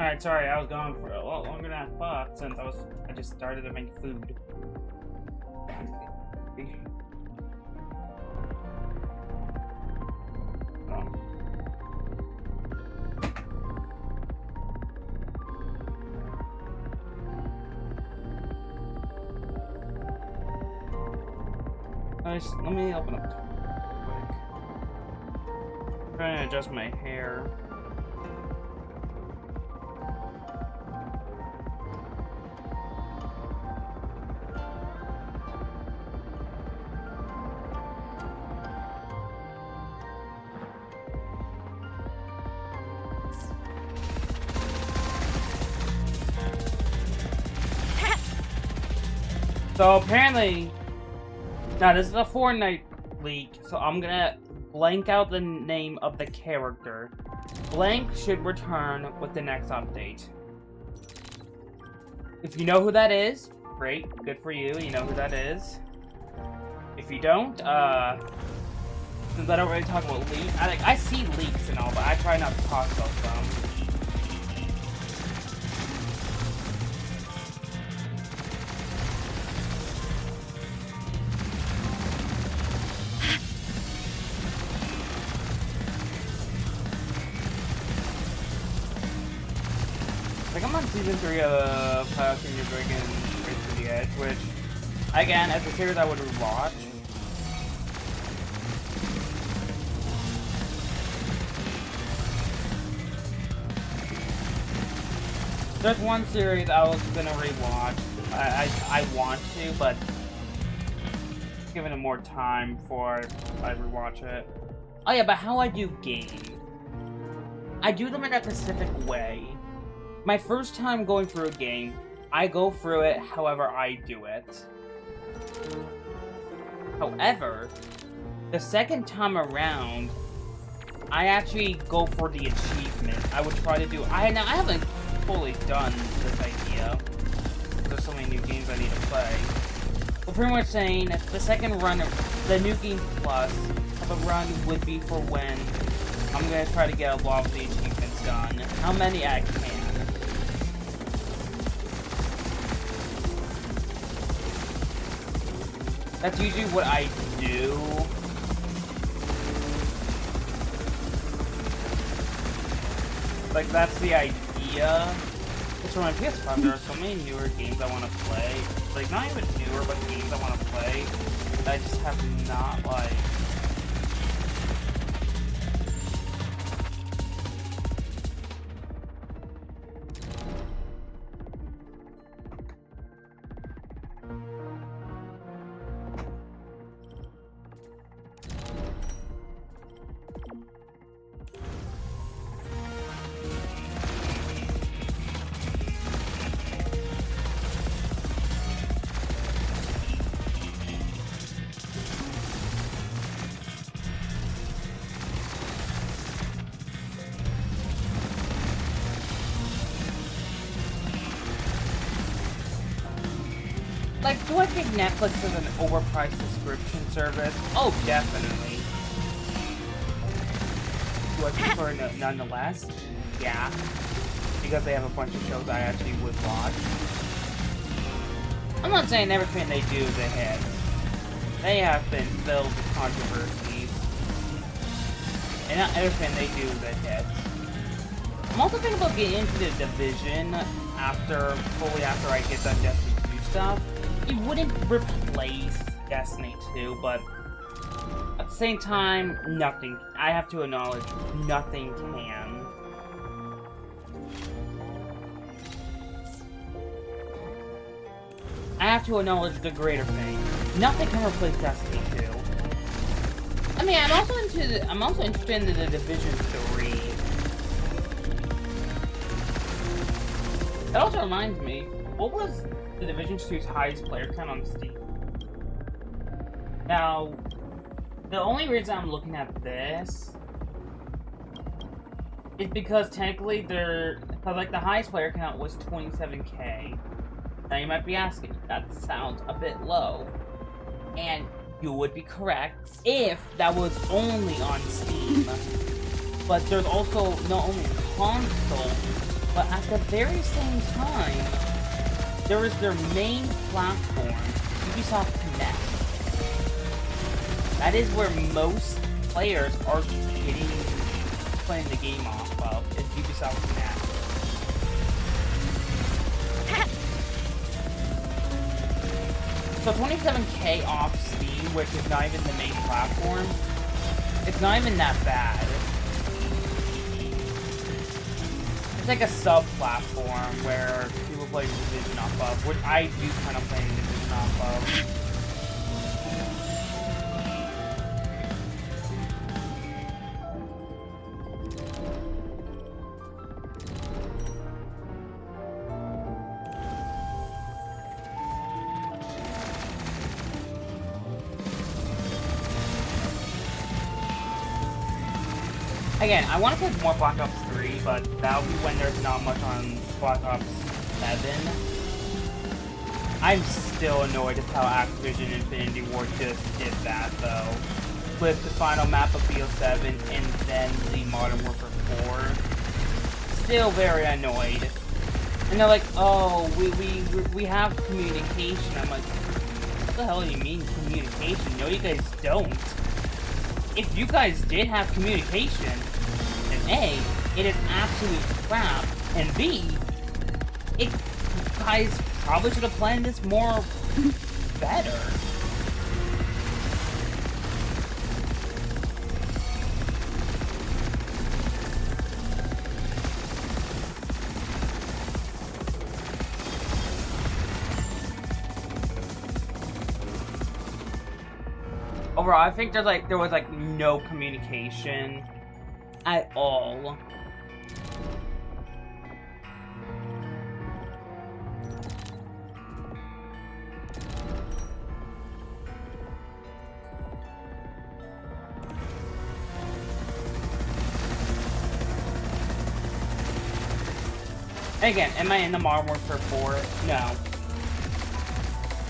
Alright, sorry, I was gone for a lot longer than I thought since I just started to make food. Nice. Let me open up quick. I'm trying to adjust my hair. So apparently, now this is a Fortnite leak, so I'm gonna blank out the name of the character. Blank should return with the next update. If you know who that is, great, good for you, you know who that is. If you don't, since I don't really talk about leaks, I see leaks and all, but I try not to talk about them. I'm on season 3 of How Can You Dragon Race to the Edge, which, again, as a series I would rewatch. There's one series I was gonna rewatch. I want to, but giving it more time before I rewatch it. Oh yeah, but how I do games. I do them in a specific way. My first time going through a game, I go through it however I do it. However, the second time around, I actually go for the achievement. I would try to do... I haven't fully done this idea. There's so many new games I need to play. But pretty much saying that the second run, the New Game Plus of a run would be for when I'm going to try to get a lot of the achievements done. How many I can. That's usually what I do. Like, that's the idea. Because for my PS5, there are so many newer games I want to play. Like, not even newer, but games I want to play that I just have not, like... Like, do I think Netflix is an overpriced subscription service? Oh, definitely. Do I prefer it nonetheless? Yeah. Because they have a bunch of shows I actually would watch. I'm not saying everything they do is a hit. They have been filled with controversies. And not everything they do is a hit. I'm also thinking about getting into the Division after I get done Destiny 2 stuff. It wouldn't replace Destiny 2, but at the same time, nothing. I have to acknowledge, nothing can. I have to acknowledge the greater thing. Nothing can replace Destiny 2. I mean, I'm also interested in the Division 3. That also reminds me, what was the Division 2's highest player count on Steam? Now, the only reason I'm looking at this is because technically the highest player count was 27k. Now you might be asking, that sounds a bit low. And you would be correct if that was only on Steam. But there's also not only console But at the very same time, there is their main platform, Ubisoft Connect. That is where most players are playing the game off of, is Ubisoft Connect. So 27K off Steam, which is not even the main platform, it's not even that bad. It's like a sub-platform where people play Division off of, which I do kind of play Division off of. Again, I want to play more Black Ops 3, but that'll be when there's not much on Black Ops 7. I'm still annoyed at how Activision Infinity Ward just did that, though. With the final map of BO7 and then the Modern Warfare 4. Still very annoyed. And they're like, oh, we have communication. I'm like, what the hell do you mean communication? No, you guys don't. If you guys did have communication, then A, it is absolute crap, and B, you guys probably should have planned this more better. Overall, I think there was no communication at all. And again, am I in the Modern Warfare 4? No.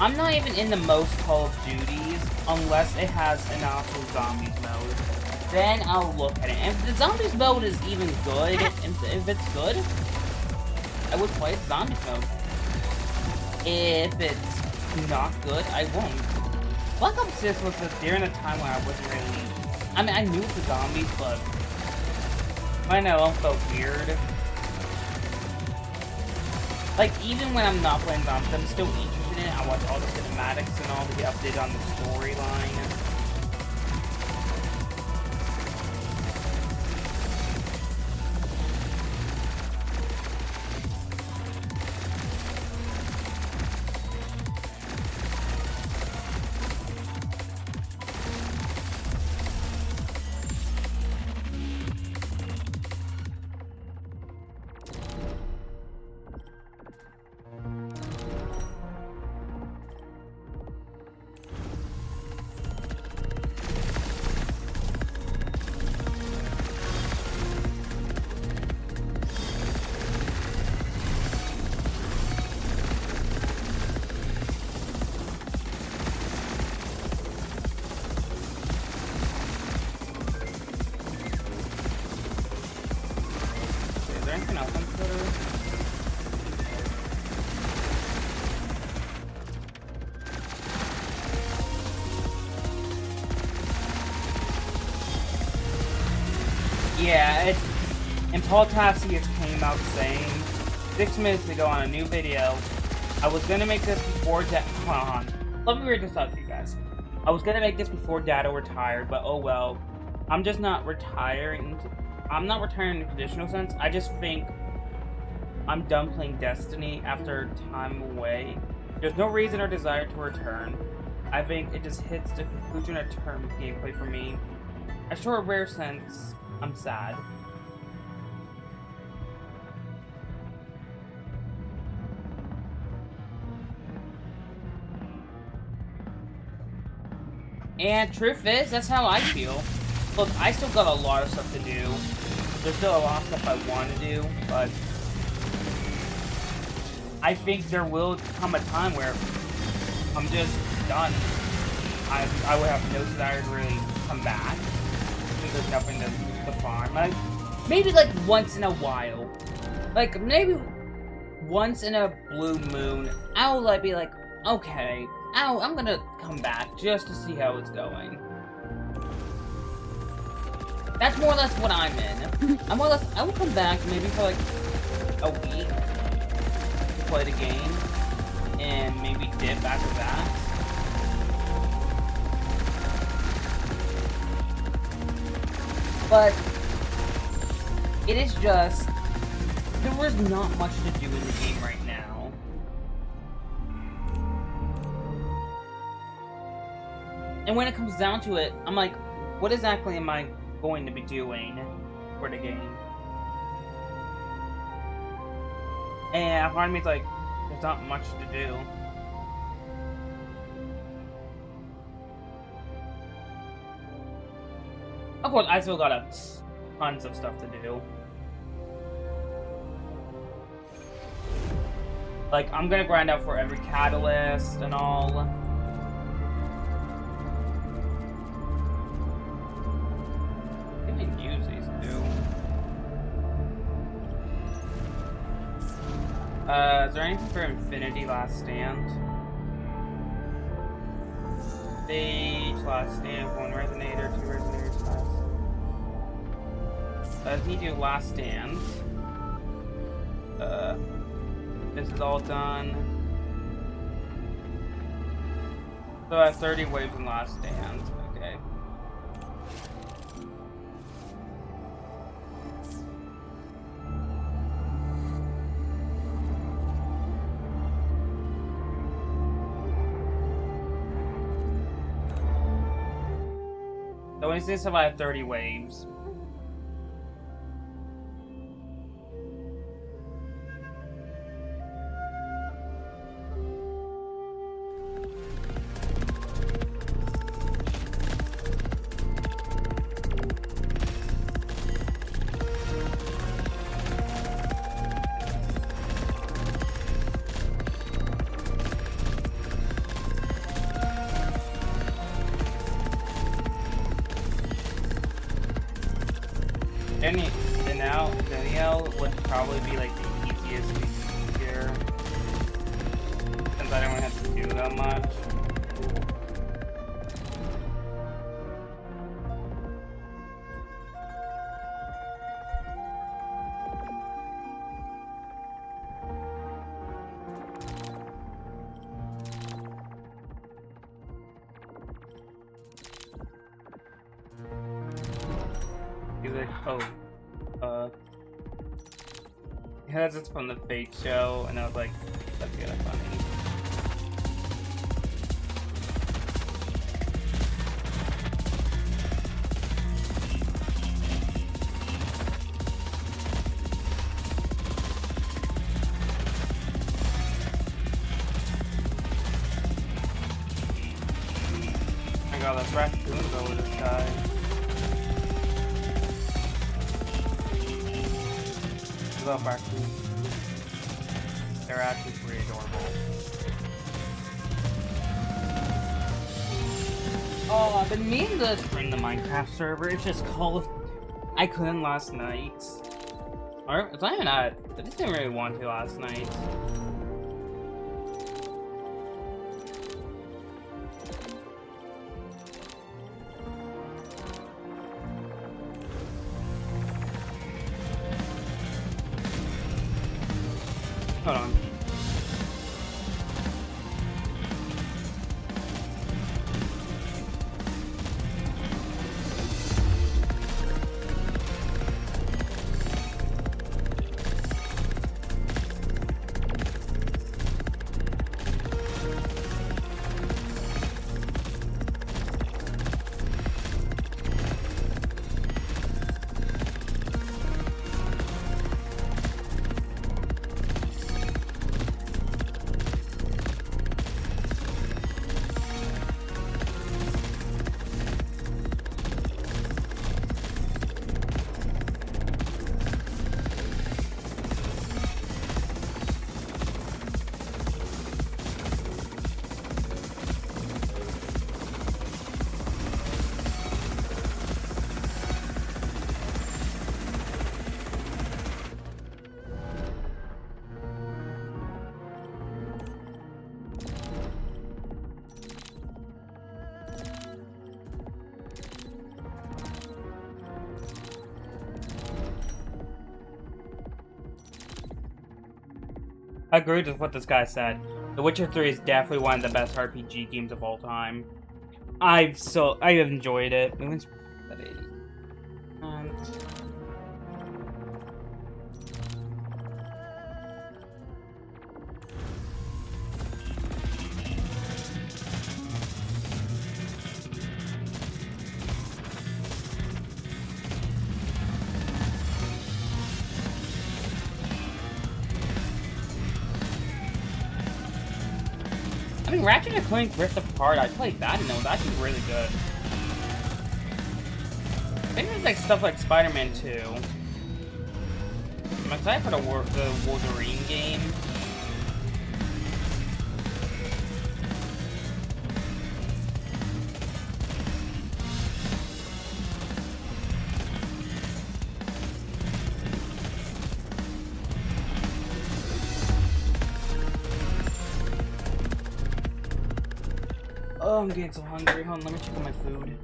I'm not even in the most Call of Duties unless it has an actual zombies mode. Then I'll look at it. And if the zombies mode is even good, if it's good, I would play zombies mode. If it's not good, I won't. Black Ops 6 was during a time when I wasn't really... I mean, I knew the zombies, but... I know, it felt weird. Like, even when I'm not playing zombies, I'm still interested in it. I watch all the cinematics and all to get updated on the storyline. Yeah, and Paul Tassius came out saying 6 minutes ago on a new video, I was gonna make this before hold on. Let me read this out to you guys. I was gonna make this before Dado retired, but oh well. I'm just not retiring. I'm not retiring in the traditional sense. I just think I'm done playing Destiny after time away. There's no reason or desire to return. I think it just hits the conclusion of term gameplay for me. I show a rare sense. I'm sad. And truth is, that's how I feel. Look, I still got a lot of stuff to do. There's still a lot of stuff I want to do, but I think there will come a time where I'm just done. I would have no desire to really come back. There's nothing to farm. Maybe like once in a while. Like, maybe once in a blue moon, I'll like be like, okay, I'm gonna come back just to see how it's going. That's more or less what I'm in. I will come back maybe for like a week to play the game, and maybe dip after that. But it is just, there is not much to do in the game right now. And when it comes down to it, I'm like, what exactly am I going to be doing for the game? And part of me is like, there's not much to do. Of course, I still got tons of stuff to do. Like, I'm gonna grind out for every catalyst and all. I can use these too. Is there anything for Infinity Last Stand? Stage, Last Stand, 1 Resonator, 2 Resonators, Let's need to do Last Stand. This is all done. So I have 30 waves in Last Stand. Okay. So when you say I have 30 waves. Danielle would probably be like the easiest here, since I don't have to do that much. He's like, oh. Yeah, that's just from the Fate show, and I was like, that's kind of funny. I got those raccoons over this guy. Love raccoons. They're actually pretty adorable. Oh, I've been meaning to stream the Minecraft server. It's just called. I couldn't last night. Or it's not even that. I just didn't really want to last night. Hold on. I agree with what this guy said. The Witcher 3 is definitely one of the best RPG games of all time. I have enjoyed it. I mean, Ratchet and Clank Rift Apart, I played that and it was actually really good. I think it's like stuff like Spider-Man 2. I'm excited for the Wuthering game. Oh, I'm getting so hungry. Hold on, let me check on my food.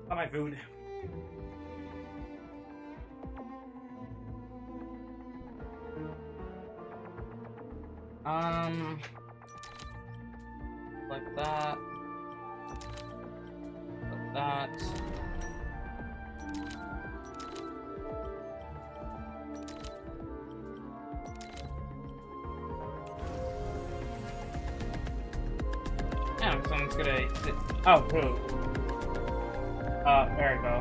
Got my food. Like that. Like that. Yeah, someone's gonna. Oh, who? There we go.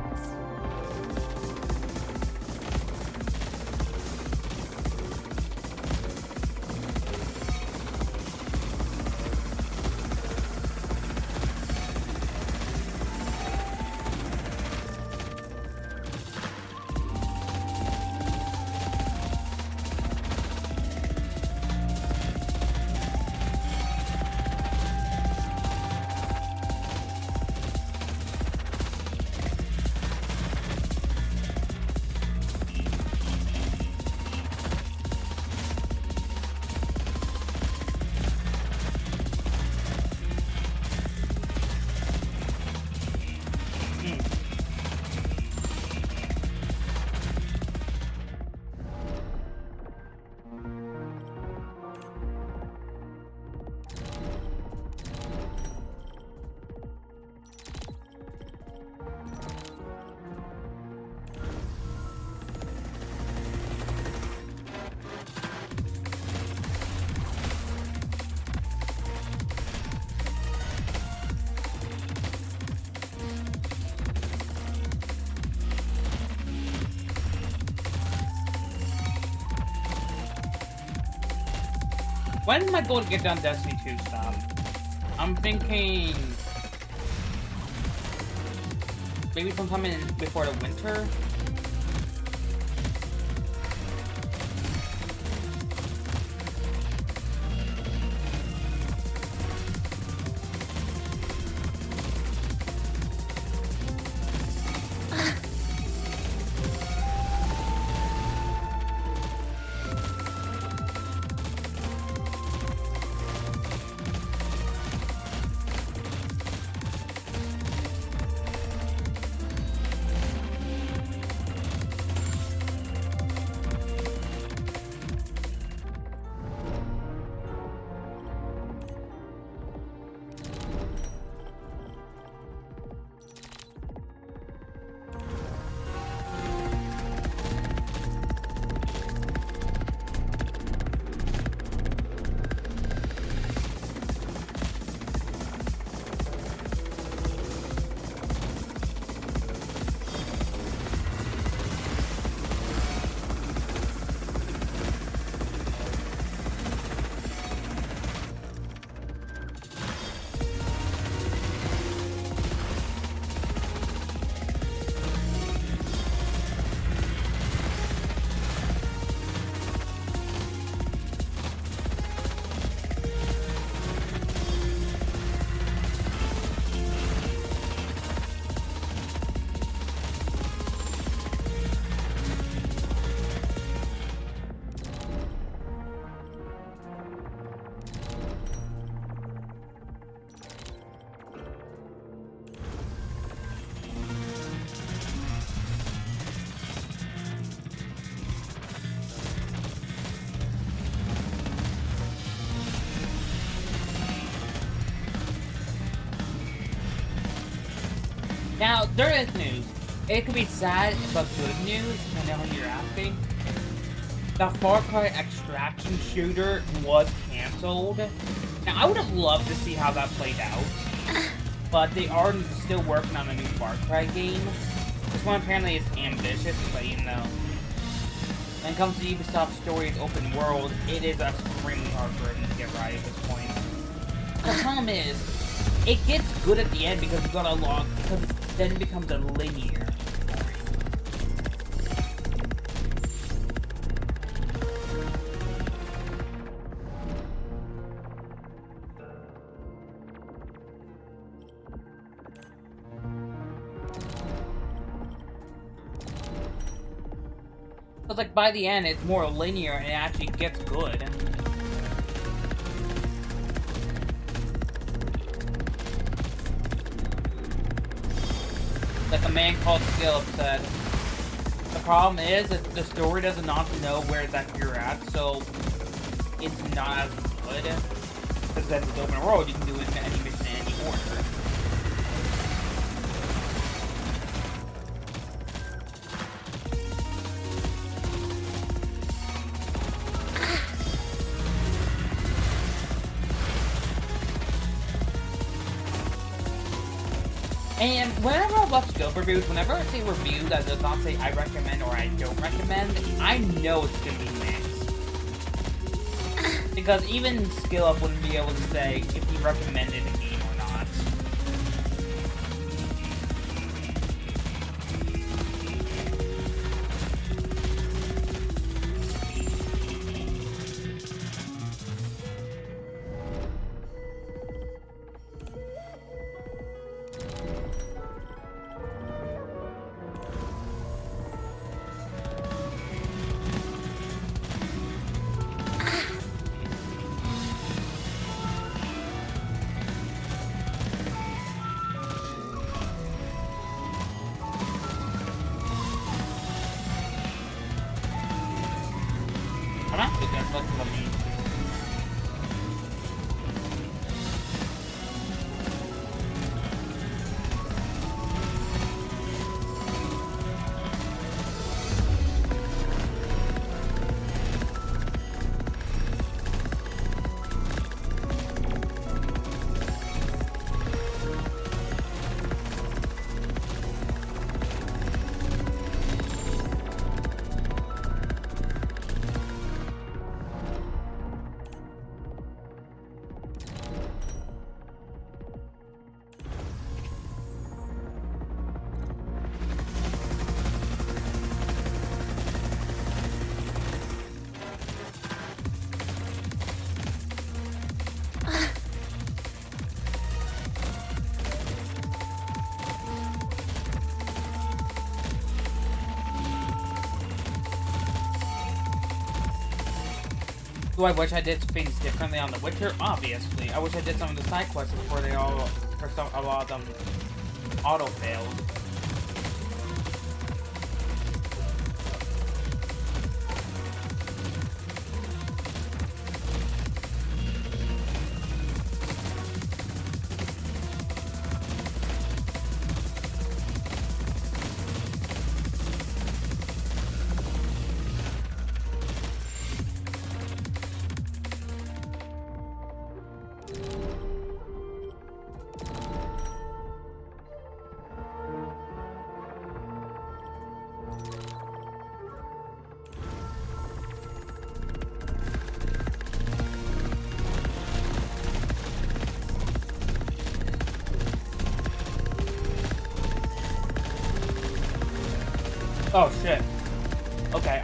When am I going to get done Destiny 2 stuff? I'm thinking maybe sometime before the winter. Now, there is news. It could be sad, but good news, I know how you're asking. The Far Cry Extraction shooter was cancelled. Now, I would have loved to see how that played out. But they are still working on a new Far Cry game. This one apparently is ambitious, but you know. When it comes to Ubisoft Stories Open World, it is extremely hard for them to get right at this point. The problem is, it gets good at the end because you got a log, because then it becomes a linear story. But like by the end, it's more linear and it actually gets good. Like a man called Skillup said, the problem is that the story does not know where exactly you're at, so it's not as good. Because then with open world, you can do it in any mission in any order. And whenever I watch Guild reviews, whenever I say review that does not say I recommend or I don't recommend, I know it's gonna be mixed. Because even SkillUp wouldn't be able to say if he recommended a game or not. Do I wish I did things differently on The Witcher? Obviously. I wish I did some of the side quests before they all, a lot of them auto-failed. Oh shit. Okay,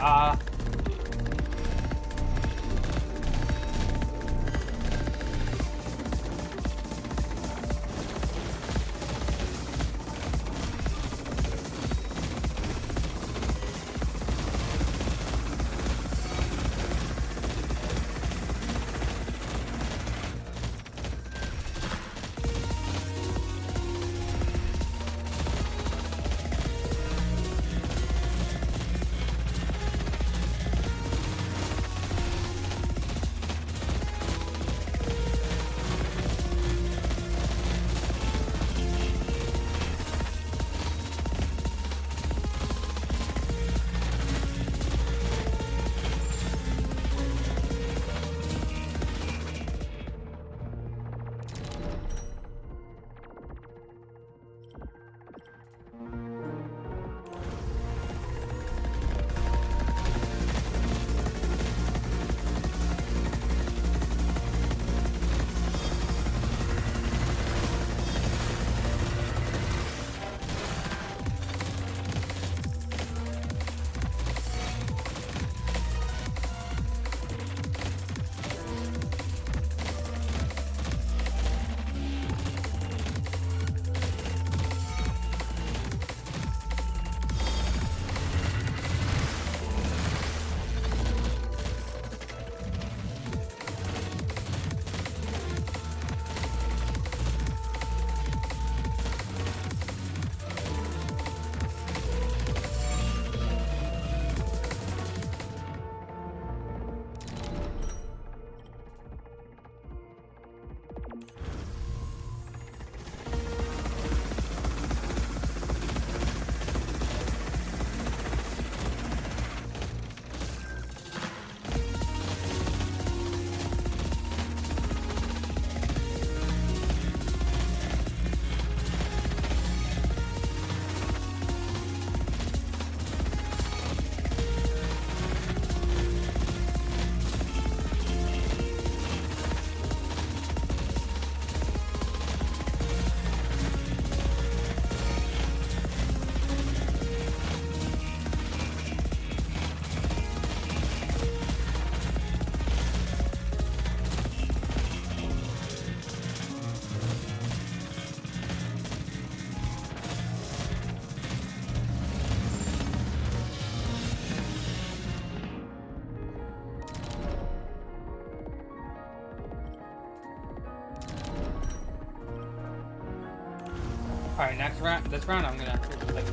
alright, next round, this round I'm gonna have to do, like,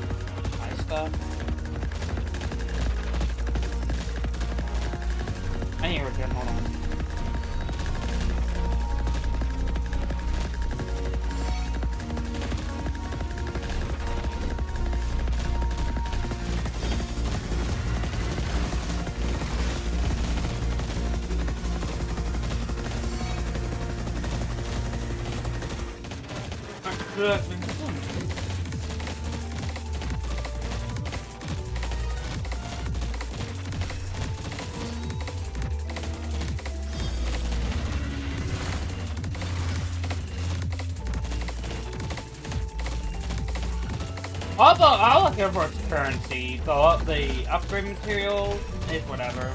high stuff. I need to return, hold on. Good. I'll look here for its currency. The upgrade material is whatever.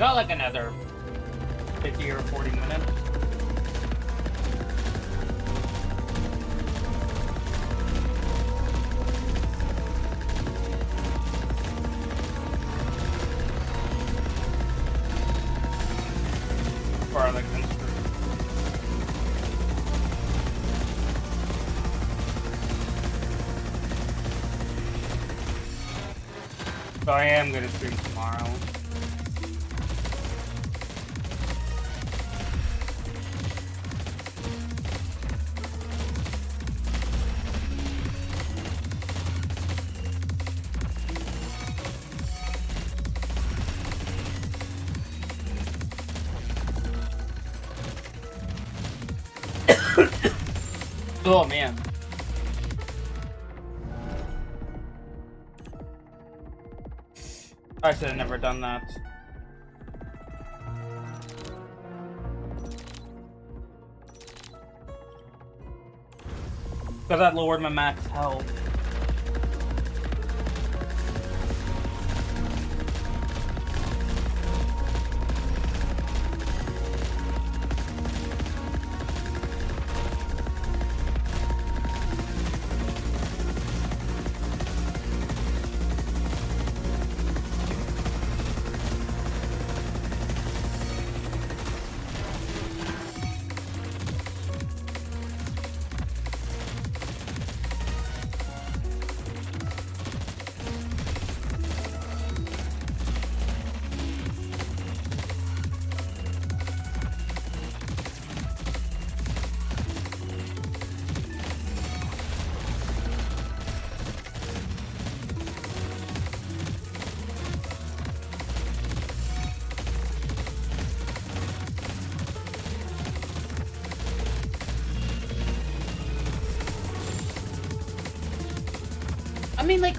got like another 50 or 40 minutes. Before I like unscrew. So I am gonna stream tomorrow. Oh man. I should have never done that. Because that lowered my max health. I mean, like,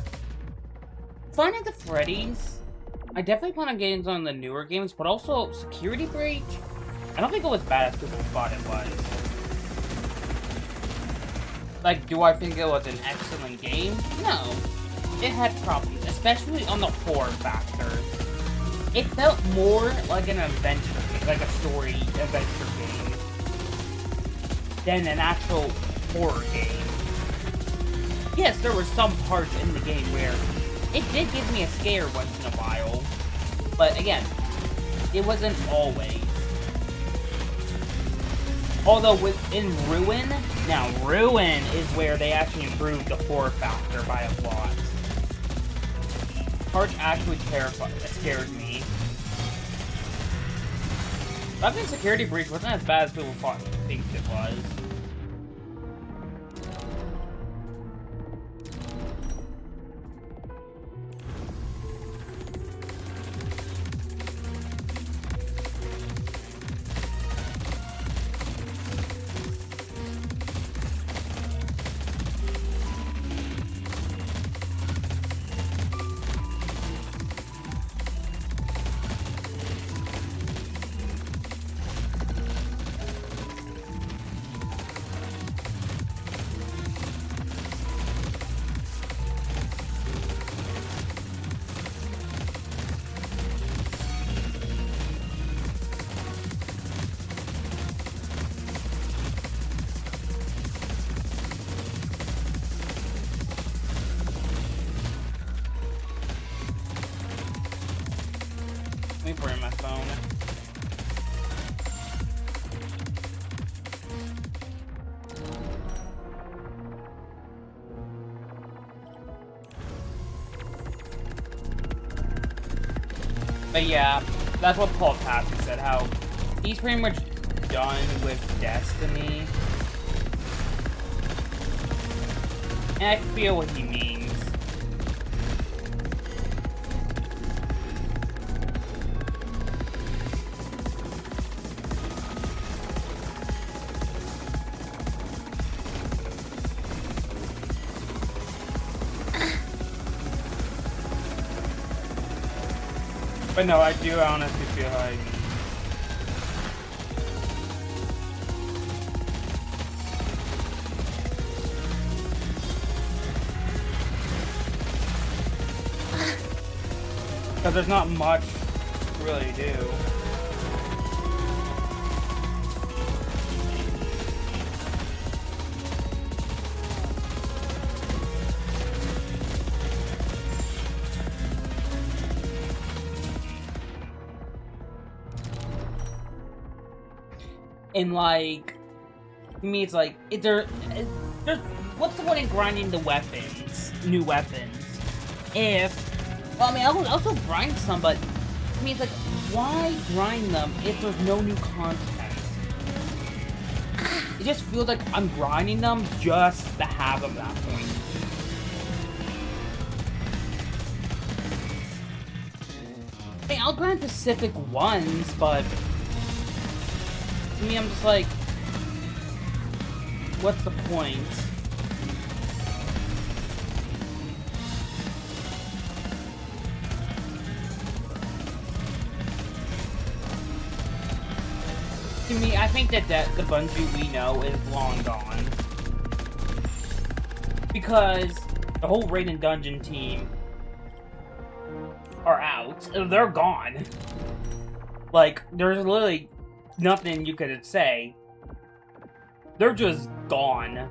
Fun at the Freddy's, I definitely plan on getting on the newer games, but also Security Breach, I don't think it was bad as people thought it was. Like, do I think it was an excellent game? No. It had problems, especially on the horror factor. It felt more like an adventure game, like a story adventure game, than an actual horror game. Yes, there were some parts in the game where it did give me a scare once in a while, but again, it wasn't always. Although within Ruin, now Ruin is where they actually improved the horror factor by a lot. Parts actually scared me. I think Security Breach wasn't as bad as people think it was. Let me bring my phone. But yeah, that's what Paul Tassi said, how he's pretty much done with Destiny. And I feel what he means. But no, I do honestly feel like because there's not much really do. And like, to me, it's like there's what's the point in grinding the weapons, new weapons? If well, I mean, I'll also grind some, but to me, it's like, why grind them if there's no new content? It just feels like I'm grinding them just to have them at that point. I mean, I'll grind specific ones, but to me, I'm just like, what's the point? To me, I think that the Bungie we know is long gone. Because the whole Raid and Dungeon team are out. They're gone. Like, there's literally nothing you could say. They're just gone.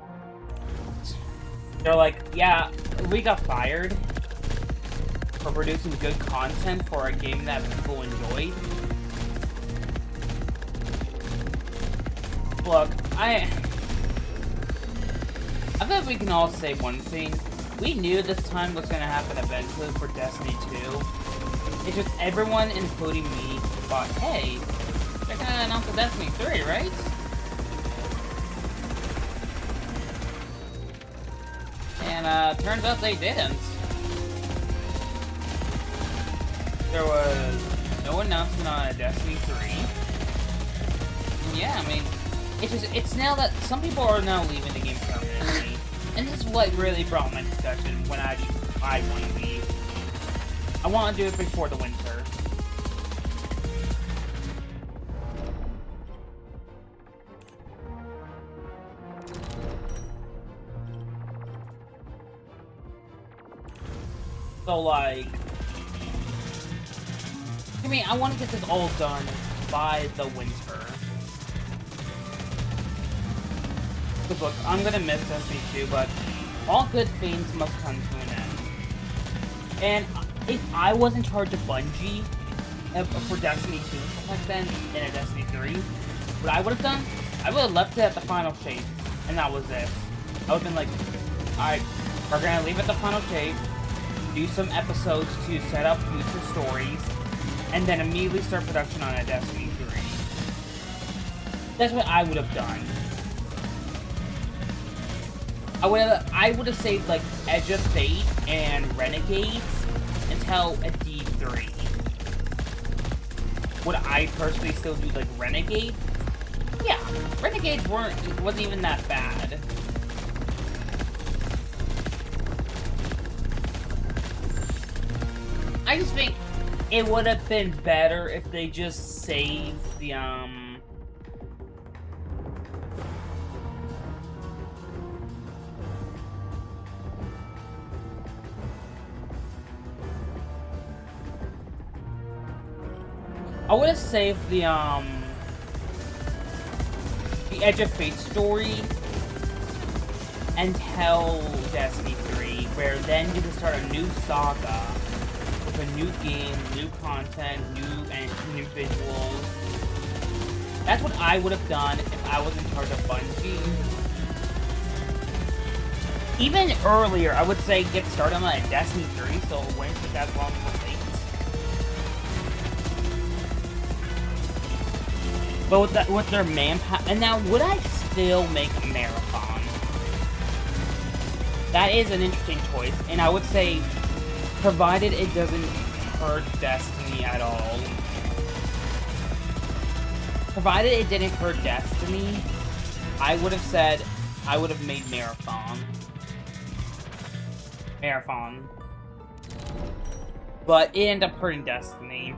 They're like, yeah, we got fired for producing good content for a game that people enjoyed. Look, I feel like we can all say one thing. We knew this time was gonna happen eventually for Destiny 2. It's just everyone, including me, thought, hey, they're gonna announce the Destiny 3, right? And, turns out they didn't. There was no announcement on a Destiny 3. And yeah, I mean, it's now that some people are now leaving the game permanently. And this is what really brought my discussion when I want to leave. I want to do it before the winter. So, like, I mean, I want to get this all done by the winter. Because, look, I'm gonna miss Destiny 2, but all good things must come to an end. And if I was in charge of Bungie for Destiny 2 and stuff like that, in a Destiny 3, what I would have done, I would have left it at the final shape, and that was it. I would have been like, alright, we're gonna leave at the final shape, do some episodes to set up future stories, and then immediately start production on a Destiny 3. That's what I would have done. I would have saved, like, Edge of Fate and Renegades until a D3. Would I personally still do, like, Renegade? Yeah, Renegades wasn't even that bad. I just think it would have been better if they just saved the, I would have saved the Edge of Fate story until Destiny 3, where then you can start a new saga with a new game, new content, new visuals. That's what I would have done if I was in charge of Bungie. Even earlier, I would say get started on a Destiny 3, so it wouldn't take that long to wait. But with their manpower, and now would I still make a marathon? That is an interesting choice, and I would say, provided it doesn't hurt Destiny at all. Provided it didn't hurt Destiny, I would have said, I would have made Marathon. But it ended up hurting Destiny.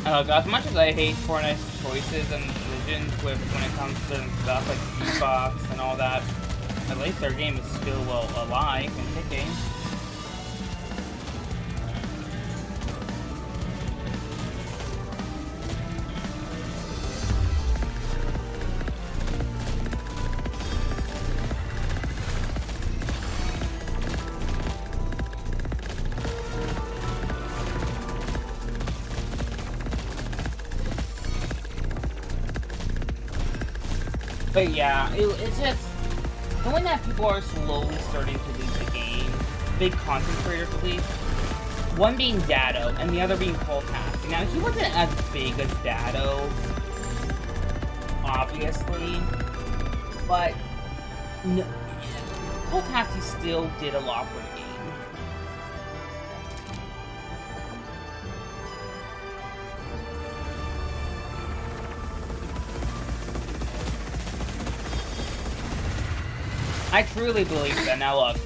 As much as I hate Fortnite's choices and decisions when it comes to stuff like V-Bucks and all that, at least their game is still alive and kicking. But yeah, it's just knowing that people are slowly starting to leave the game. Big content creators, at least. One being Dado, and the other being Poltastic. Now, he wasn't as big as Dado, obviously, but no, Poltastic still did a lot for the game. I truly believe that. Now look,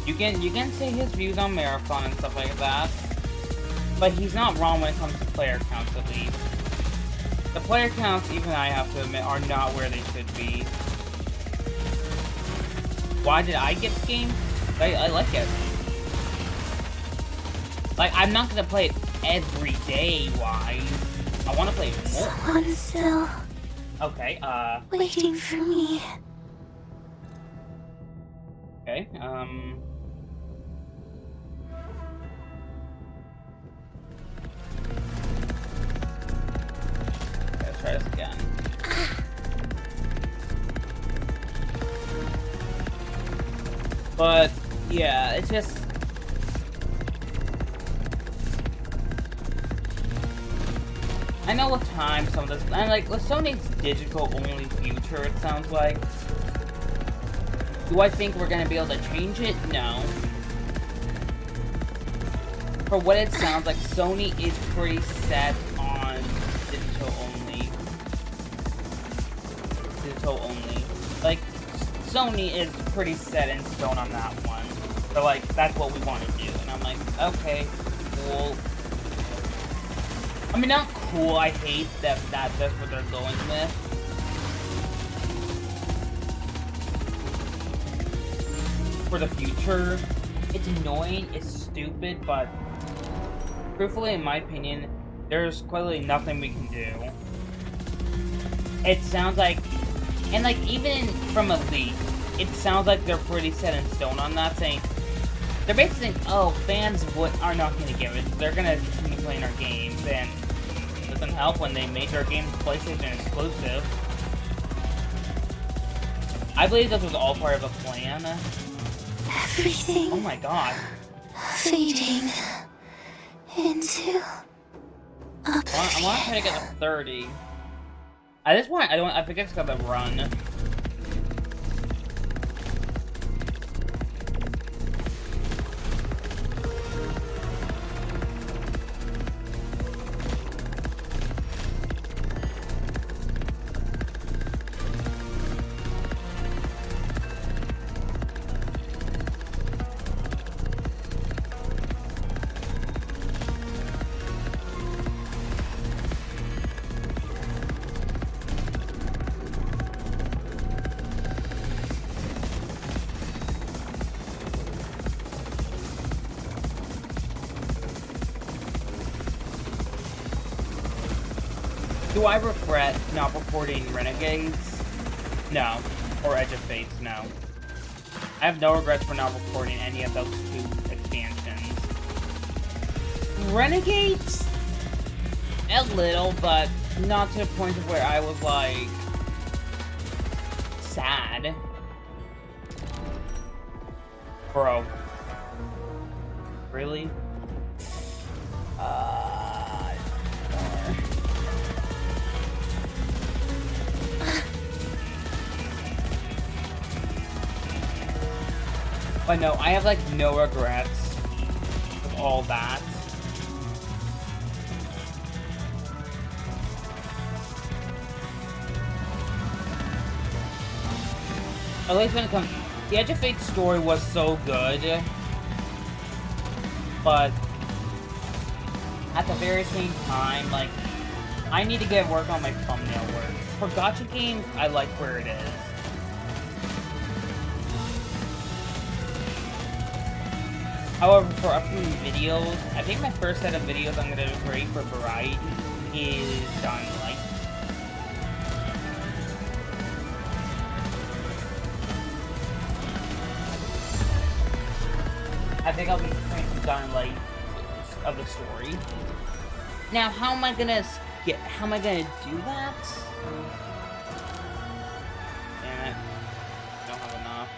you can say his views on Marathon and stuff like that, but he's not wrong when it comes to player counts, at least. The player counts, even I have to admit, are not where they should be. Why did I get the game? I like it. Like, I'm not gonna play it every day, wise. I wanna play it more. Someone's still Okay, waiting for me. okay, let's try this again. But, yeah, it's just... I know with time, some of this... And, like, with Sony's digital-only future, it sounds like... Do I think we're gonna be able to change it? No. For what it sounds like, Sony is pretty set on digital only. Digital only. Like, Sony is pretty set in stone on that one. So, like, that's what we want to do. And I'm like, okay, cool. I mean, not cool, I hate that that's what they're going with. For the future, it's annoying, it's stupid, but truthfully, in my opinion, there's clearly nothing we can do. It sounds like, and like even from a leak, it sounds like they're pretty set in stone on that, saying they're basically saying, oh, fans are not going to give it, they're going to continue playing our games, and it doesn't help when they made their games PlayStation exclusive. I believe this was all part of a plan. Everything. Oh my god. Fading into I want to try to get to 30. At this point, I think I just gotta run. Do I regret not recording Renegades? No. Or Edge of Fates? No. I have no regrets for not recording any of those two expansions. Renegades? A little, but not to the point of where I was, like, sad. Bro. Really? But no, I have like no regrets with all that. At least when it comes, the Edge of Fate story was so good, but at the very same time, like, I need to get work on my thumbnail work. For gacha games, I like where it is. However, for upcoming videos, I think my first set of videos I'm gonna create for variety is Dying Light. I think I'll be playing some Dying Light of the story. Now, how am I gonna do that? Damn it. Don't have enough.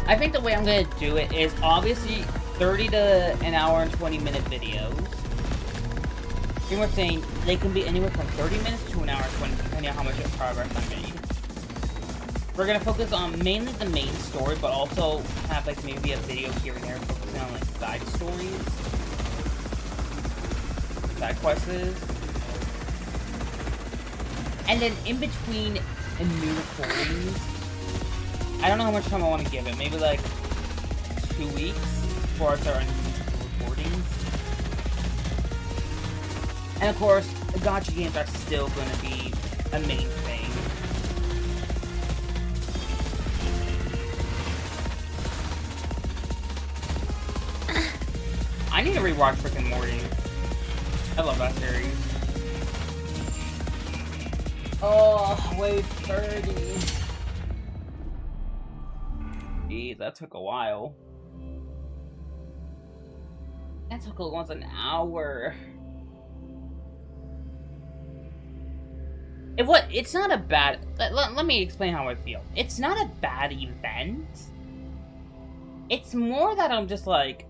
I think the way I'm gonna do it is obviously 30 to an hour and 20-minute videos. You were saying they can be anywhere from 30 minutes to an hour and 20, depending on how much progress I made. We're gonna focus on mainly the main story, but also have like maybe a video here and there focusing on like side stories, side quests, and then in between new recordings. I don't know how much time I want to give it. Maybe like 2 weeks before I start new recordings. And of course, the gacha games are still going to be a main thing. I need to rewatch Rick and Morty. I love that series. Oh, wave 30. Geez, that took a while. That took almost an hour. It's not a bad... Let me explain how I feel. It's not a bad event. It's more that I'm just like...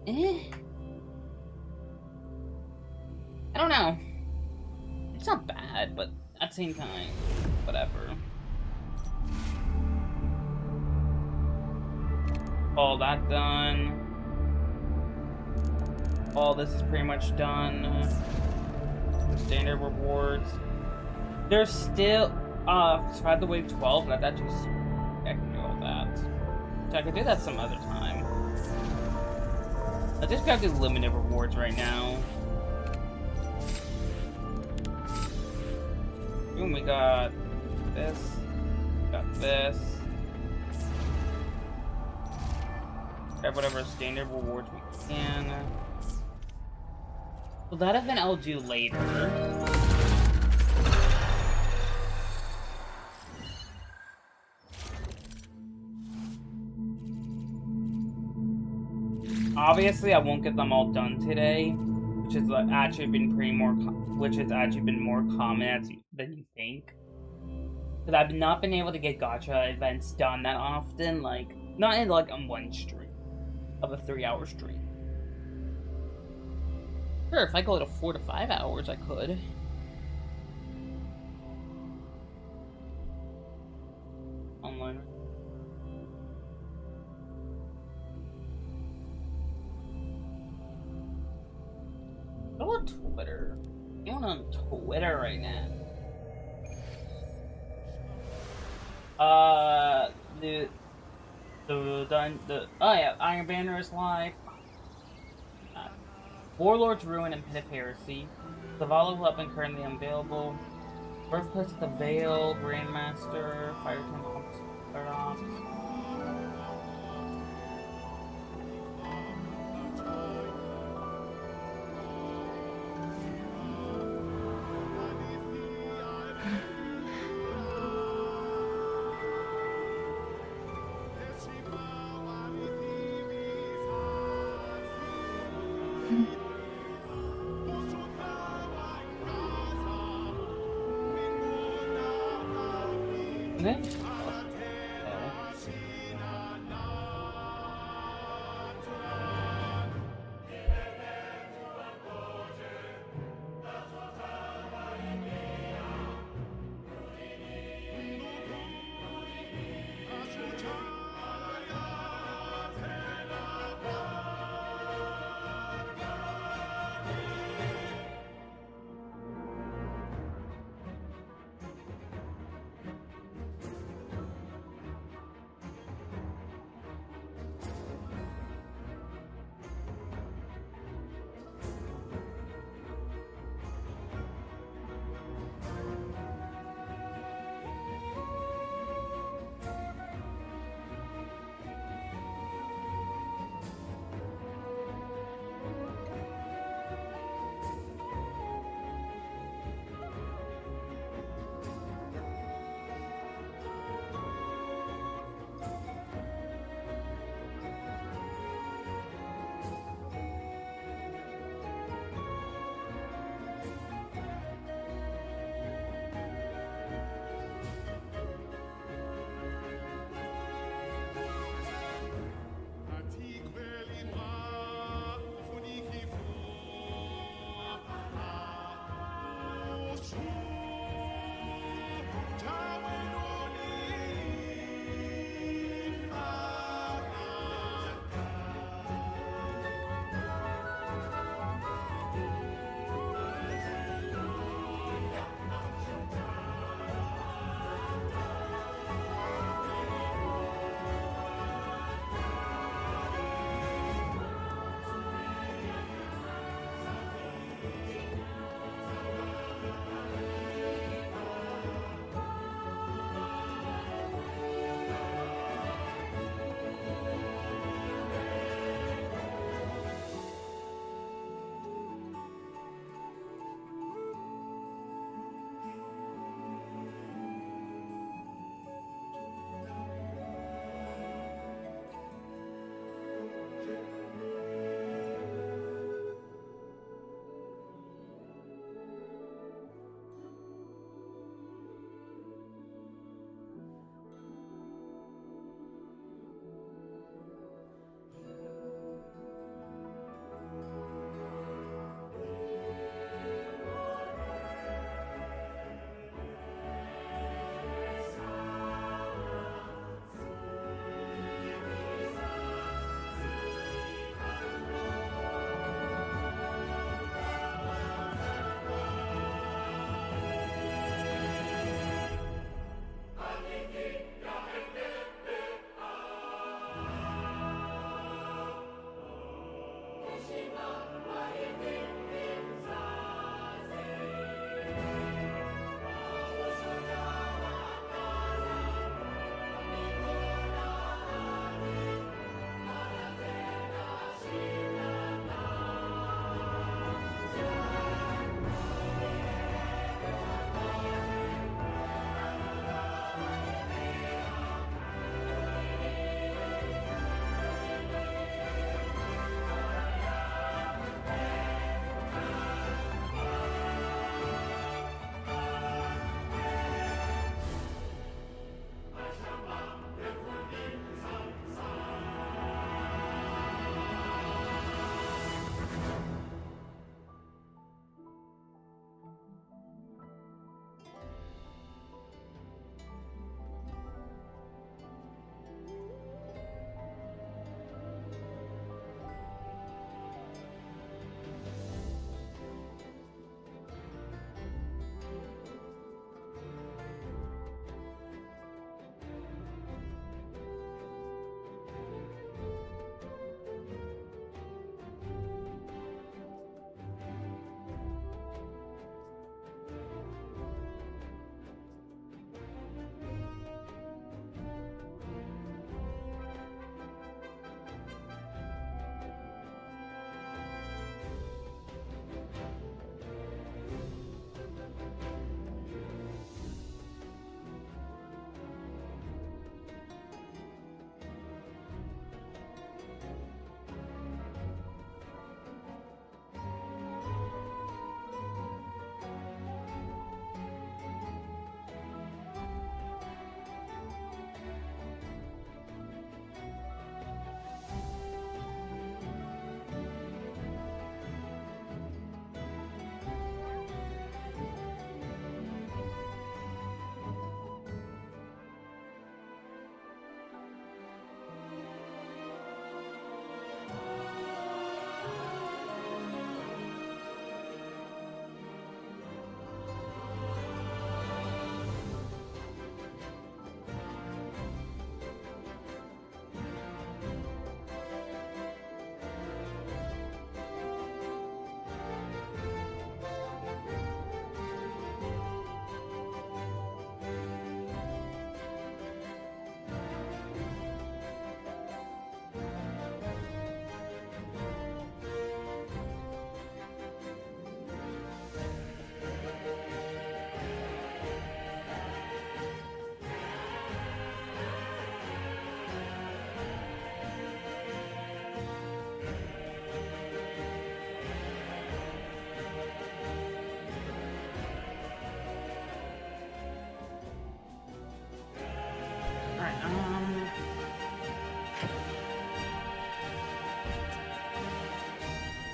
I don't know. It's not bad, but at the same time, whatever. All that done. All this is pretty much done. The standard rewards. There's still survive the wave 12. That just I can do all that. So I could do that some other time. I just got the limited rewards right now. Boom, we got this. Got this. Grab whatever standard rewards we can. So that event I'll do later. Obviously, I won't get them all done today, which has actually been more common than you think. Because I've not been able to get gacha events done that often, like not in like on one stream of a 3-hour stream. Sure, if I go to 4 to 5 hours, I could. Online. Go on Twitter. Going on Twitter right now. Oh yeah, Iron Banner is live. Warlord's Ruin and Pit of Heresy. The volatile weapon currently unavailable. Birthplace of the Veil, Grandmaster, Fire Temple, Paradox.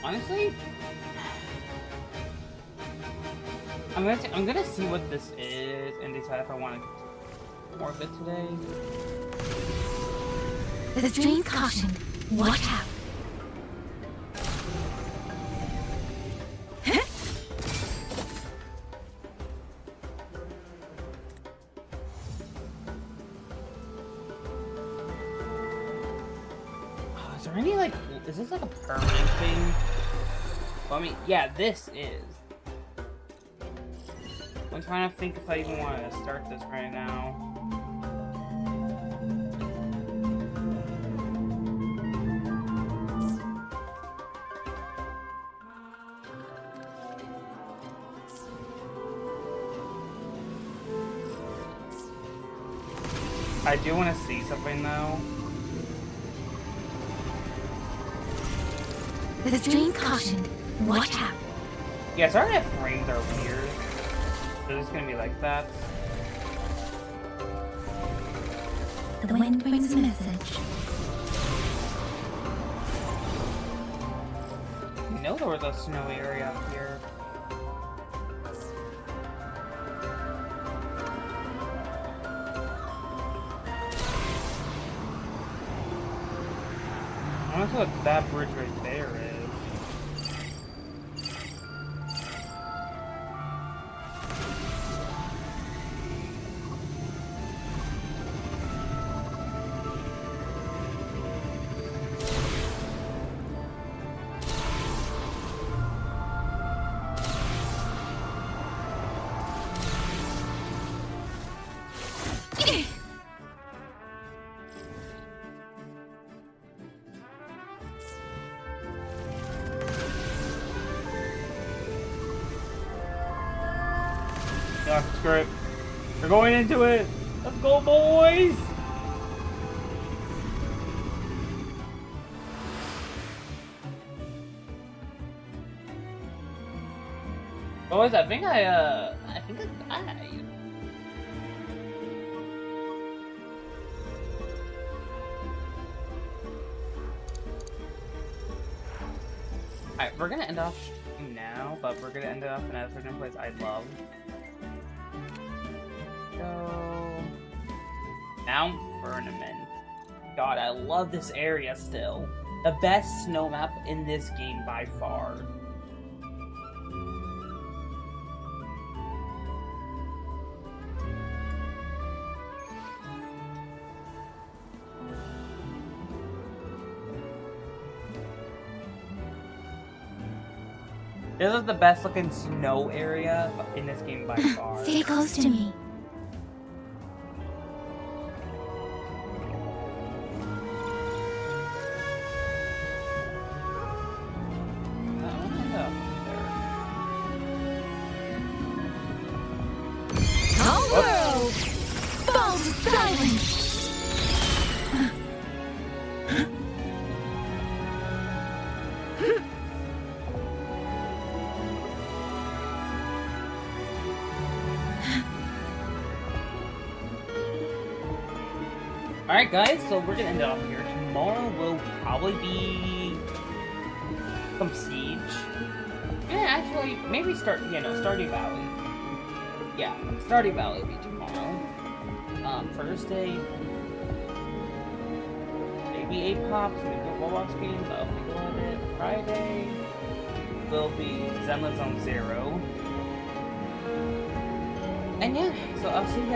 Honestly, I'm gonna see what this is and decide if I want to do more of it today. The strange caution. Watch out. Is there any like? Is this like a permanent thing? Well, I mean, yeah, this is. I'm trying to think if I even want to start this right now. I do want to see something though. The strange caution. Watch out. Yeah, sorry that frames are weird. They're just gonna be like that. The wind brings a message. You know there was a snowy area up here. I don't know what that bridge right there is. Yeah, screw it. We're going into it. Let's go, boys. Boys, I think I died. Alright, we're gonna end off now, but we're gonna end it off in a certain place I love. So, Mount Firmament. God, I love this area still. The best snow map in this game by far. This is the best looking snow area in this game by far. Stay close to me. Whole world fall to silence. Alright guys, so we're gonna end it off here. Tomorrow will probably be some Siege. Yeah, actually, maybe Stardew Valley. Yeah, Stardew Valley will be tomorrow. Thursday, maybe 8 pops, maybe Roblox games, I'll think about it. Friday will be Zenless on Zero. And yeah, so I'll see you guys